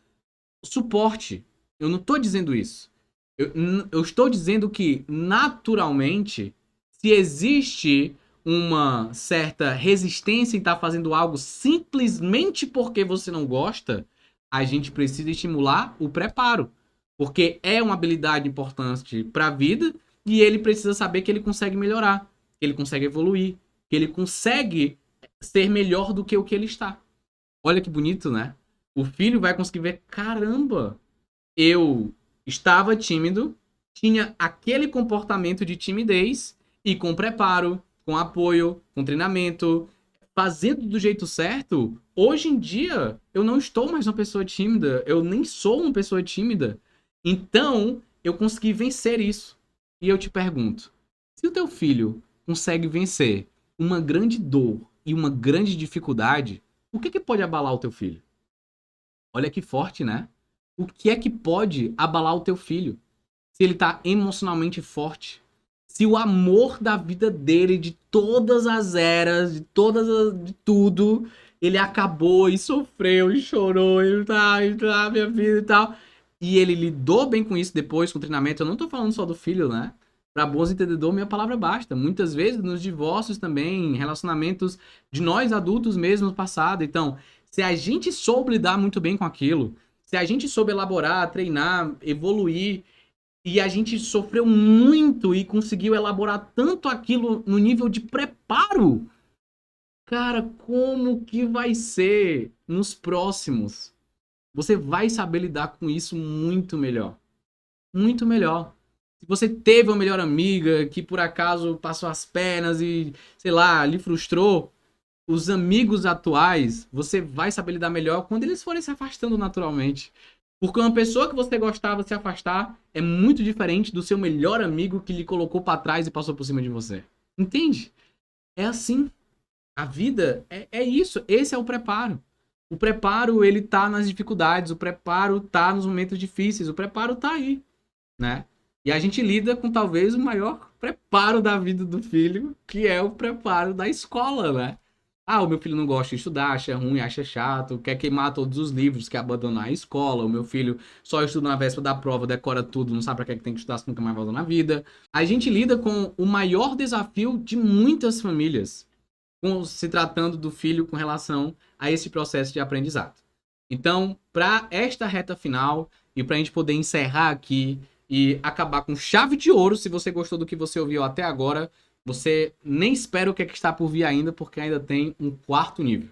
suporte. Eu não estou dizendo isso. Eu estou dizendo que, naturalmente, se existe uma certa resistência em estar fazendo algo simplesmente porque você não gosta, a gente precisa estimular o preparo. Porque é uma habilidade importante para a vida e ele precisa saber que ele consegue melhorar, que ele consegue evoluir, que ele consegue ser melhor do que o que ele está. Olha que bonito, né? O filho vai conseguir ver, caramba, eu estava tímido, tinha aquele comportamento de timidez e com preparo, com apoio, com treinamento, fazendo do jeito certo, hoje em dia eu não estou mais uma pessoa tímida, eu nem sou uma pessoa tímida. Então, eu consegui vencer isso. E eu te pergunto, se o teu filho consegue vencer uma grande dor e uma grande dificuldade, o que pode abalar o teu filho? Olha que forte, né? O que é que pode abalar o teu filho? Se ele tá emocionalmente forte. Se o amor da vida dele, de todas as eras, de tudo, ele acabou e sofreu e chorou e tá, minha vida e tal. E ele lidou bem com isso depois, com o treinamento. Eu não tô falando só do filho, né? Para bons entendedores, minha palavra basta. Muitas vezes nos divórcios também, em relacionamentos de nós adultos mesmo no passado. Então, se a gente soube lidar muito bem com aquilo, se a gente soube elaborar, treinar, evoluir, e a gente sofreu muito e conseguiu elaborar tanto aquilo no nível de preparo, cara, como que vai ser nos próximos? Você vai saber lidar com isso muito melhor. Muito melhor. Se você teve uma melhor amiga que por acaso passou as pernas e, sei lá, lhe frustrou, os amigos atuais, você vai saber lidar melhor quando eles forem se afastando naturalmente. Porque uma pessoa que você gostava se afastar é muito diferente do seu melhor amigo que lhe colocou pra trás e passou por cima de você. Entende? É assim. A vida é isso. Esse é o preparo. O preparo, ele tá nas dificuldades. O preparo tá nos momentos difíceis. O preparo tá aí, né? E a gente lida com talvez o maior preparo da vida do filho, que é o preparo da escola, né? Ah, o meu filho não gosta de estudar, acha ruim, acha chato, quer queimar todos os livros, quer abandonar a escola. O meu filho só estuda na véspera da prova, decora tudo, não sabe pra que tem que estudar se nunca mais volta na vida. A gente lida com o maior desafio de muitas famílias, se tratando do filho com relação a esse processo de aprendizado. Então, para esta reta final e para a gente poder encerrar aqui e acabar com chave de ouro, se você gostou do que você ouviu até agora, você nem espera o que é que está por vir ainda, porque ainda tem um quarto nível.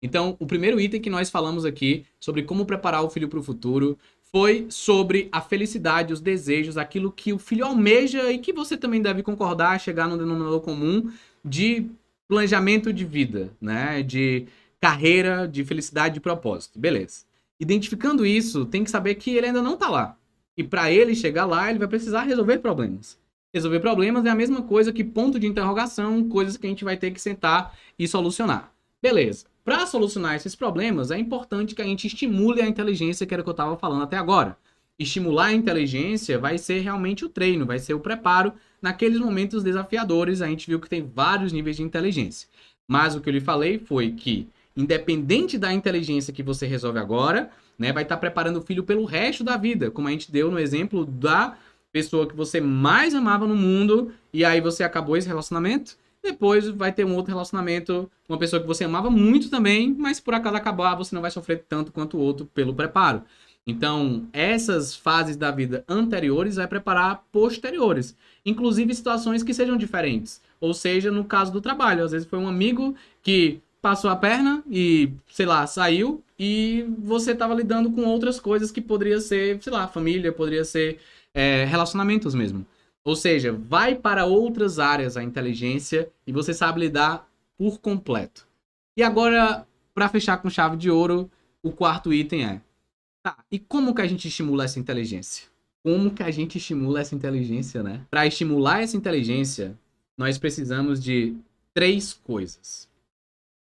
Então, o primeiro item que nós falamos aqui sobre como preparar o filho para o futuro foi sobre a felicidade, os desejos, aquilo que o filho almeja e que você também deve concordar, chegar no denominador comum de planejamento de vida, né? De carreira, de felicidade, de propósito. Beleza. Identificando isso, tem que saber que ele ainda não tá lá. E para ele chegar lá, ele vai precisar resolver problemas. Resolver problemas é a mesma coisa que ponto de interrogação, coisas que a gente vai ter que sentar e solucionar. Beleza. Para solucionar esses problemas, é importante que a gente estimule a inteligência, que era o que eu estava falando até agora. Estimular a inteligência vai ser realmente o treino, vai ser o preparo naqueles momentos desafiadores. A gente viu que tem vários níveis de inteligência. Mas o que eu lhe falei foi que, independente da inteligência que você resolve agora, né, vai estar preparando o filho pelo resto da vida, como a gente deu no exemplo da pessoa que você mais amava no mundo, e aí você acabou esse relacionamento. Depois vai ter um outro relacionamento, uma pessoa que você amava muito também, mas por acaso acabar, você não vai sofrer tanto quanto o outro pelo preparo. Então, essas fases da vida anteriores vai preparar posteriores, inclusive situações que sejam diferentes. Ou seja, no caso do trabalho, às vezes foi um amigo que passou a perna e, sei lá, saiu e você estava lidando com outras coisas que poderia ser, sei lá, família, poderia ser relacionamentos mesmo. Ou seja, vai para outras áreas a inteligência e você sabe lidar por completo. E agora, para fechar com chave de ouro, o quarto item é: tá, e como que a gente estimula essa inteligência? Como que a gente estimula essa inteligência, né? Para estimular essa inteligência, nós precisamos de três coisas.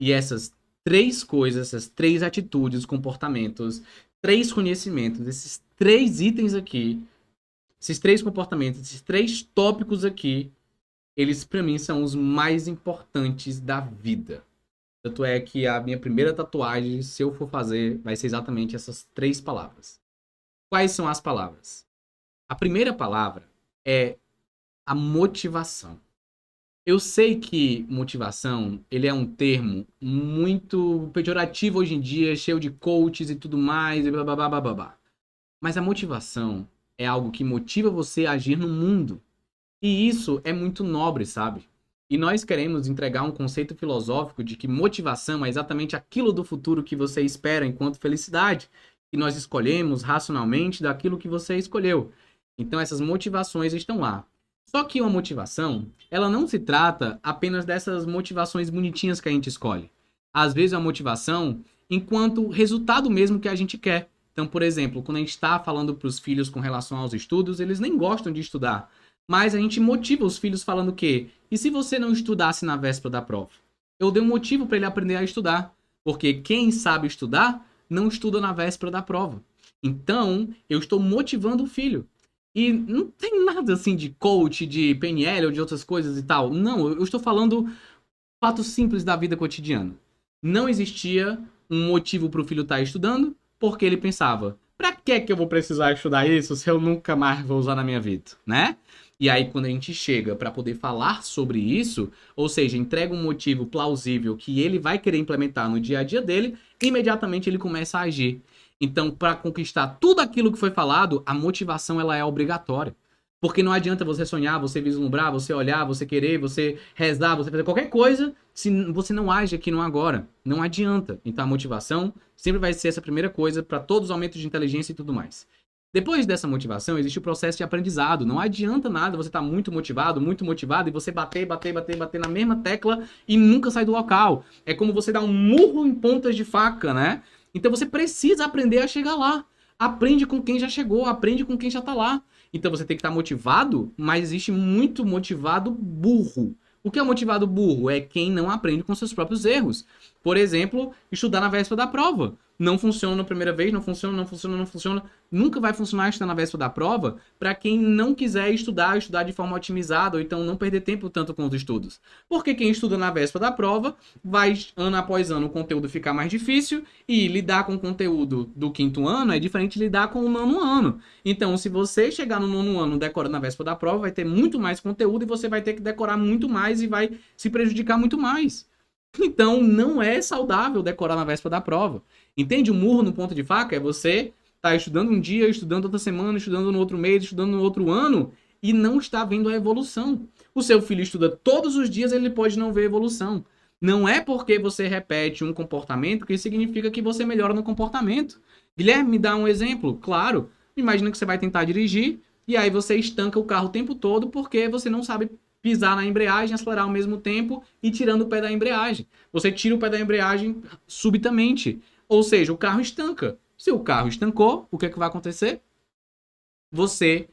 E essas três coisas, essas três atitudes, comportamentos, três conhecimentos, esses três itens aqui, esses três comportamentos, esses três tópicos aqui, eles pra mim são os mais importantes da vida. Tanto é que a minha primeira tatuagem, se eu for fazer, vai ser exatamente essas três palavras. Quais são as palavras? A primeira palavra é a motivação. Eu sei que motivação, ele é um termo muito pejorativo hoje em dia, cheio de coaches e tudo mais, e blá blá blá blá blá blá. Mas a motivação é algo que motiva você a agir no mundo. E isso é muito nobre, sabe? E nós queremos entregar um conceito filosófico de que motivação é exatamente aquilo do futuro que você espera enquanto felicidade, que nós escolhemos racionalmente daquilo que você escolheu. Então essas motivações estão lá. Só que uma motivação, ela não se trata apenas dessas motivações bonitinhas que a gente escolhe. Às vezes a motivação enquanto resultado mesmo que a gente quer. Então, por exemplo, quando a gente está falando para os filhos com relação aos estudos, eles nem gostam de estudar. Mas a gente motiva os filhos falando o quê? E se você não estudasse na véspera da prova? Eu dei um motivo para ele aprender a estudar. Porque quem sabe estudar, não estuda na véspera da prova. Então, eu estou motivando o filho. E não tem nada assim de coach, de PNL ou de outras coisas e tal. Não, eu estou falando fatos simples da vida cotidiana. Não existia um motivo para o filho estar estudando, porque ele pensava, pra que eu vou precisar estudar isso se eu nunca mais vou usar na minha vida, né? E aí quando a gente chega para poder falar sobre isso, ou seja, entrega um motivo plausível que ele vai querer implementar no dia a dia dele, imediatamente ele começa a agir. Então, para conquistar tudo aquilo que foi falado, a motivação ela é obrigatória. Porque não adianta você sonhar, você vislumbrar, você olhar, você querer, você rezar, você fazer qualquer coisa, se você não age aqui no agora. Não adianta. Então a motivação sempre vai ser essa primeira coisa para todos os aumentos de inteligência e tudo mais. Depois dessa motivação, existe o processo de aprendizado. Não adianta nada você estar muito motivado e você bater na mesma tecla e nunca sair do local. É como você dar um murro em pontas de faca, né? Então você precisa aprender a chegar lá. Aprende com quem já chegou, aprende com quem já tá lá. Então você tem que estar motivado, mas existe muito motivado burro. O que é motivado burro? É quem não aprende com seus próprios erros. Por exemplo, estudar na véspera da prova. Não funciona na primeira vez, não funciona, não funciona, não funciona. Nunca vai funcionar estudar na véspera da prova para quem não quiser estudar de forma otimizada ou então não perder tempo tanto com os estudos. Porque quem estuda na véspera da prova vai, ano após ano, o conteúdo ficar mais difícil e lidar com o conteúdo do quinto ano é diferente de lidar com o nono ano. Então, se você chegar no nono ano decorando na véspera da prova, vai ter muito mais conteúdo e você vai ter que decorar muito mais e vai se prejudicar muito mais. Então, não é saudável decorar na véspera da prova. Entende? O murro no ponto de faca é você estar estudando um dia, estudando outra semana, estudando no outro mês, estudando no outro ano e não está vendo a evolução. O seu filho estuda todos os dias, ele pode não ver evolução. Não é porque você repete um comportamento que significa que você melhora no comportamento. Guilherme, me dá um exemplo? Claro. Imagina que você vai tentar dirigir e aí você estanca o carro o tempo todo porque você não sabe pisar na embreagem, acelerar ao mesmo tempo e tirando o pé da embreagem. Você tira o pé da embreagem subitamente. Ou seja, o carro estanca. Se o carro estancou, o que é que vai acontecer? Você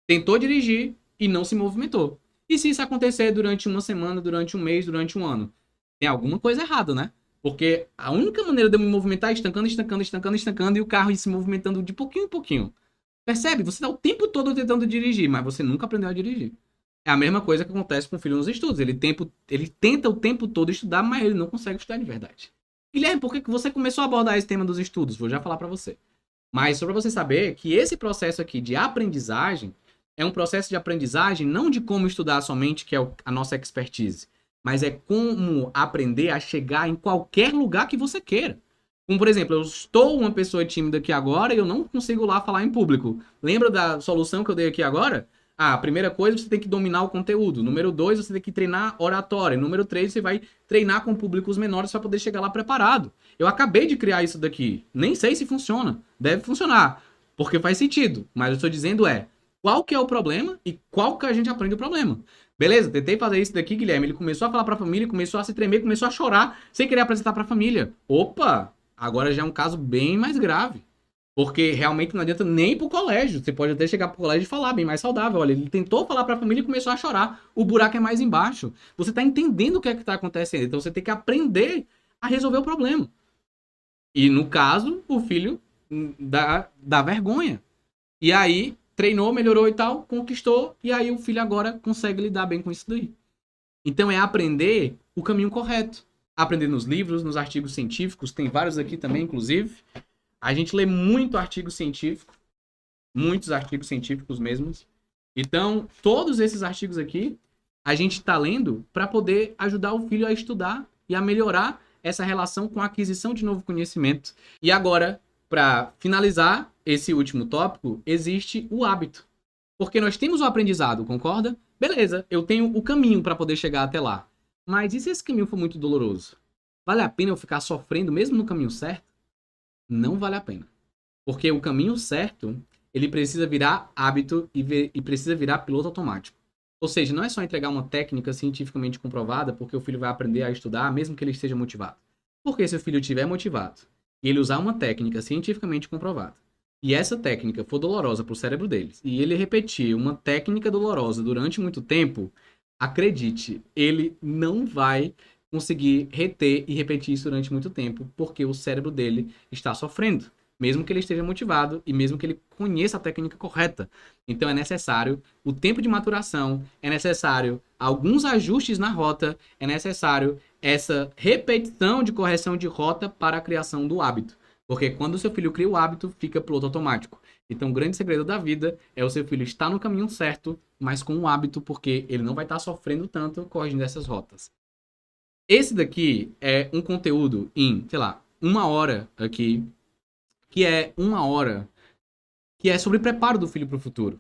tentou dirigir e não se movimentou. E se isso acontecer durante uma semana, durante um mês, durante um ano? Tem alguma coisa errada, né? Porque a única maneira de eu me movimentar é estancando e o carro ir se movimentando de pouquinho em pouquinho. Percebe? Você está o tempo todo tentando dirigir, mas você nunca aprendeu a dirigir. É a mesma coisa que acontece com o filho nos estudos. Ele tenta o tempo todo estudar, mas ele não consegue estudar de verdade. Guilherme, por que você começou a abordar esse tema dos estudos? Vou já falar para você. Mas só para você saber que esse processo aqui de aprendizagem é um processo de aprendizagem não de como estudar somente, que é a nossa expertise, mas é como aprender a chegar em qualquer lugar que você queira. Como, por exemplo, eu estou uma pessoa tímida aqui agora e eu não consigo lá falar em público. Lembra da solução que eu dei aqui agora? A primeira coisa, você tem que dominar o conteúdo. Número 2, você tem que treinar oratória. Número 3, você vai treinar com públicos menores para poder chegar lá preparado. Eu acabei de criar isso daqui. Nem sei se funciona. Deve funcionar, porque faz sentido. Mas eu estou dizendo qual que é o problema e qual que a gente aprende o problema. Beleza, tentei fazer isso daqui, Guilherme. Ele começou a falar para a família, começou a se tremer, começou a chorar, sem querer apresentar para a família. Opa, agora já é um caso bem mais grave. Porque realmente não adianta nem ir pro colégio. Você pode até chegar pro colégio e falar, bem mais saudável. Olha, ele tentou falar pra família e começou a chorar. O buraco é mais embaixo. Você tá entendendo o que é que tá acontecendo. Então você tem que aprender a resolver o problema. E no caso, o filho dá vergonha. E aí, treinou, melhorou e tal, conquistou, e aí o filho agora consegue lidar bem com isso daí. Então é aprender o caminho correto. Aprender nos livros, nos artigos científicos, tem vários aqui também, inclusive. A gente lê muito artigo científico, muitos artigos científicos mesmos. Então, todos esses artigos aqui, a gente está lendo para poder ajudar o filho a estudar e a melhorar essa relação com a aquisição de novo conhecimento. E agora, para finalizar esse último tópico, existe o hábito. Porque nós temos o aprendizado, concorda? Beleza, eu tenho o caminho para poder chegar até lá. Mas e se esse caminho for muito doloroso? Vale a pena eu ficar sofrendo mesmo no caminho certo? Não vale a pena. Porque o caminho certo, ele precisa virar hábito e precisa virar piloto automático. Ou seja, não é só entregar uma técnica cientificamente comprovada porque o filho vai aprender a estudar mesmo que ele esteja motivado. Porque se o filho estiver motivado e ele usar uma técnica cientificamente comprovada, e essa técnica for dolorosa para o cérebro deles, e ele repetir uma técnica dolorosa durante muito tempo, acredite, ele não vai conseguir reter e repetir isso durante muito tempo, porque o cérebro dele está sofrendo, mesmo que ele esteja motivado e mesmo que ele conheça a técnica correta. Então é necessário o tempo de maturação, é necessário alguns ajustes na rota, é necessário essa repetição de correção de rota para a criação do hábito. Porque quando o seu filho cria o hábito, fica piloto automático. Então o grande segredo da vida é o seu filho estar no caminho certo, mas com o hábito, porque ele não vai estar sofrendo tanto corrigindo essas rotas. Esse daqui é um conteúdo em, sei lá, 1 hora aqui, que é 1 hora, que é sobre preparo do filho para o futuro.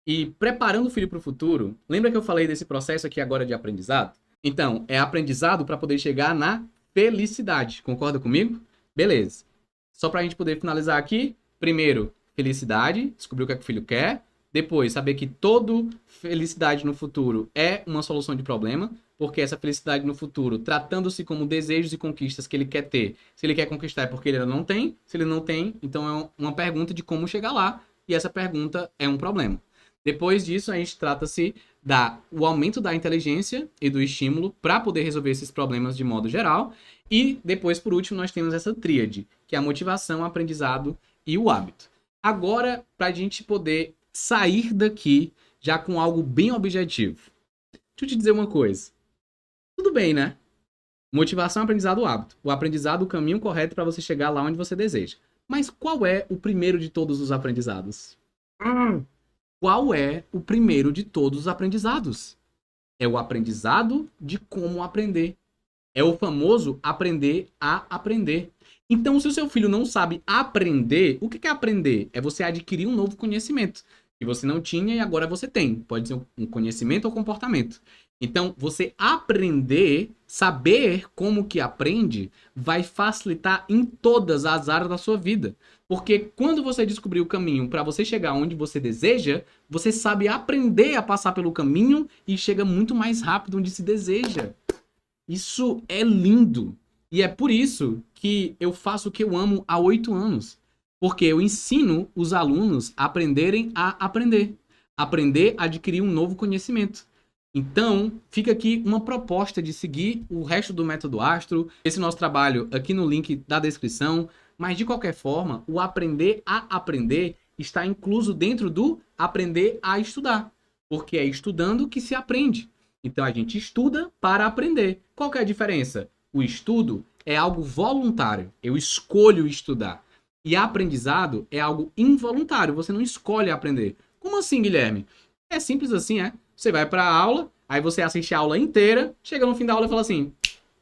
E preparando o filho para o futuro, lembra que eu falei desse processo aqui agora de aprendizado? Então, é aprendizado para poder chegar na felicidade. Concorda comigo? Beleza. Só para a gente poder finalizar aqui, primeiro, felicidade, descobrir o que é que o filho quer. Depois, saber que toda felicidade no futuro é uma solução de problema, porque essa felicidade no futuro, tratando-se como desejos e conquistas que ele quer ter, se ele quer conquistar é porque ele não tem, se ele não tem, então é uma pergunta de como chegar lá, e essa pergunta é um problema. Depois disso, a gente trata-se do aumento da inteligência e do estímulo para poder resolver esses problemas de modo geral. E depois, por último, nós temos essa tríade, que é a motivação, o aprendizado e o hábito. Agora, para a gente poder sair daqui já com algo bem objetivo. Deixa eu te dizer uma coisa. Tudo bem, né? Motivação, aprendizado, hábito. O aprendizado, o caminho correto para você chegar lá onde você deseja. Mas qual é o primeiro de todos os aprendizados? Qual é o primeiro de todos os aprendizados? É o aprendizado de como aprender. É o famoso aprender a aprender. Então, se o seu filho não sabe aprender, o que é aprender? É você adquirir um novo conhecimento que você não tinha e agora você tem. Pode ser um conhecimento ou comportamento. Então, você aprender, saber como que aprende, vai facilitar em todas as áreas da sua vida. Porque quando você descobrir o caminho para você chegar onde você deseja, você sabe aprender a passar pelo caminho e chega muito mais rápido onde se deseja. Isso é lindo. E é por isso que eu faço o que eu amo há 8 anos. Porque eu ensino os alunos a aprenderem a aprender. Aprender a adquirir um novo conhecimento. Então, fica aqui uma proposta de seguir o resto do Método Astro, esse nosso trabalho aqui no link da descrição. Mas, de qualquer forma, o aprender a aprender está incluso dentro do aprender a estudar. Porque é estudando que se aprende. Então, a gente estuda para aprender. Qual que é a diferença? O estudo é algo voluntário. Eu escolho estudar. E aprendizado é algo involuntário. Você não escolhe aprender. Como assim, Guilherme? É simples assim, é? Você vai para a aula, aí você assiste a aula inteira, chega no fim da aula e fala assim,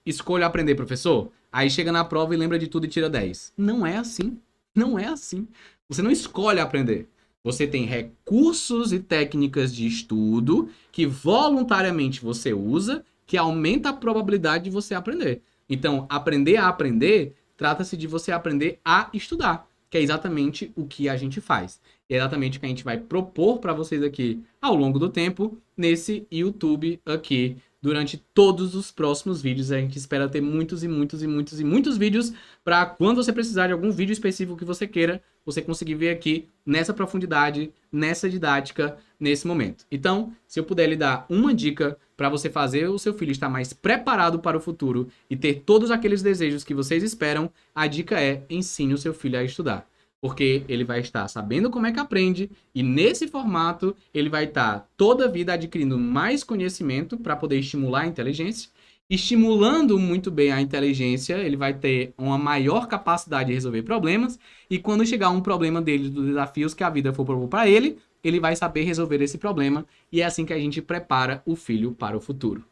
escolho aprender, professor. Aí chega na prova e lembra de tudo e tira 10. Não é assim. Não é assim. Você não escolhe aprender. Você tem recursos e técnicas de estudo que voluntariamente você usa, que aumenta a probabilidade de você aprender. Então, aprender a aprender trata-se de você aprender a estudar, que é exatamente o que a gente faz. É exatamente o que a gente vai propor para vocês aqui ao longo do tempo nesse YouTube aqui durante todos os próximos vídeos. A gente espera ter muitos e muitos e muitos e muitos vídeos para quando você precisar de algum vídeo específico que você queira, você conseguir ver aqui nessa profundidade, nessa didática, nesse momento. Então, se eu puder lhe dar uma dica para você fazer o seu filho estar mais preparado para o futuro e ter todos aqueles desejos que vocês esperam, a dica é: ensine o seu filho a estudar. Porque ele vai estar sabendo como é que aprende e nesse formato ele vai estar toda a vida adquirindo mais conhecimento para poder estimular a inteligência. Estimulando muito bem a inteligência, ele vai ter uma maior capacidade de resolver problemas e quando chegar um problema dele, dos desafios que a vida for propor para ele, ele vai saber resolver esse problema e é assim que a gente prepara o filho para o futuro.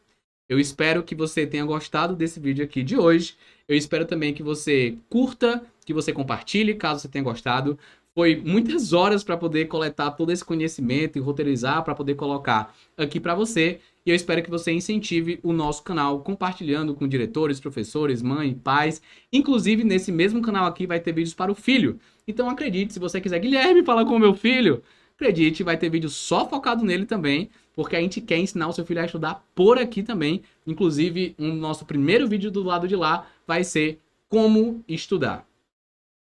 Eu espero que você tenha gostado desse vídeo aqui de hoje. Eu espero também que você curta, que você compartilhe, caso você tenha gostado. Foi muitas horas para poder coletar todo esse conhecimento e roteirizar para poder colocar aqui para você. E eu espero que você incentive o nosso canal compartilhando com diretores, professores, mães, pais. Inclusive, nesse mesmo canal aqui vai ter vídeos para o filho. Então acredite, se você quiser, Guilherme, fala com o meu filho. Acredite, vai ter vídeo só focado nele também, porque a gente quer ensinar o seu filho a estudar por aqui também. Inclusive, um nosso primeiro vídeo do lado de lá vai ser como estudar.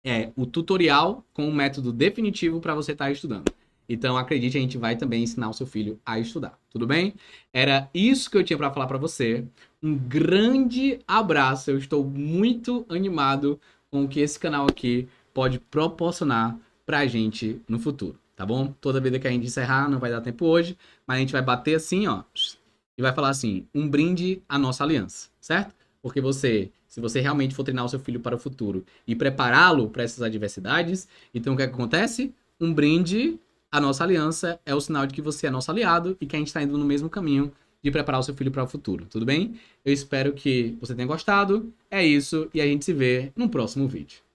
É o tutorial com o método definitivo para você estar estudando. Então, acredite, a gente vai também ensinar o seu filho a estudar. Tudo bem? Era isso que eu tinha para falar para você. Um grande abraço. Eu estou muito animado com o que esse canal aqui pode proporcionar para a gente no futuro. Tá bom? Toda vida que a gente encerrar, não vai dar tempo hoje, mas a gente vai bater assim, ó, e vai falar assim: um brinde à nossa aliança, certo? Porque se você realmente for treinar o seu filho para o futuro e prepará-lo para essas adversidades, então o que é que acontece? Um brinde à nossa aliança é o sinal de que você é nosso aliado e que a gente está indo no mesmo caminho de preparar o seu filho para o futuro, tudo bem? Eu espero que você tenha gostado, é isso, e a gente se vê no próximo vídeo.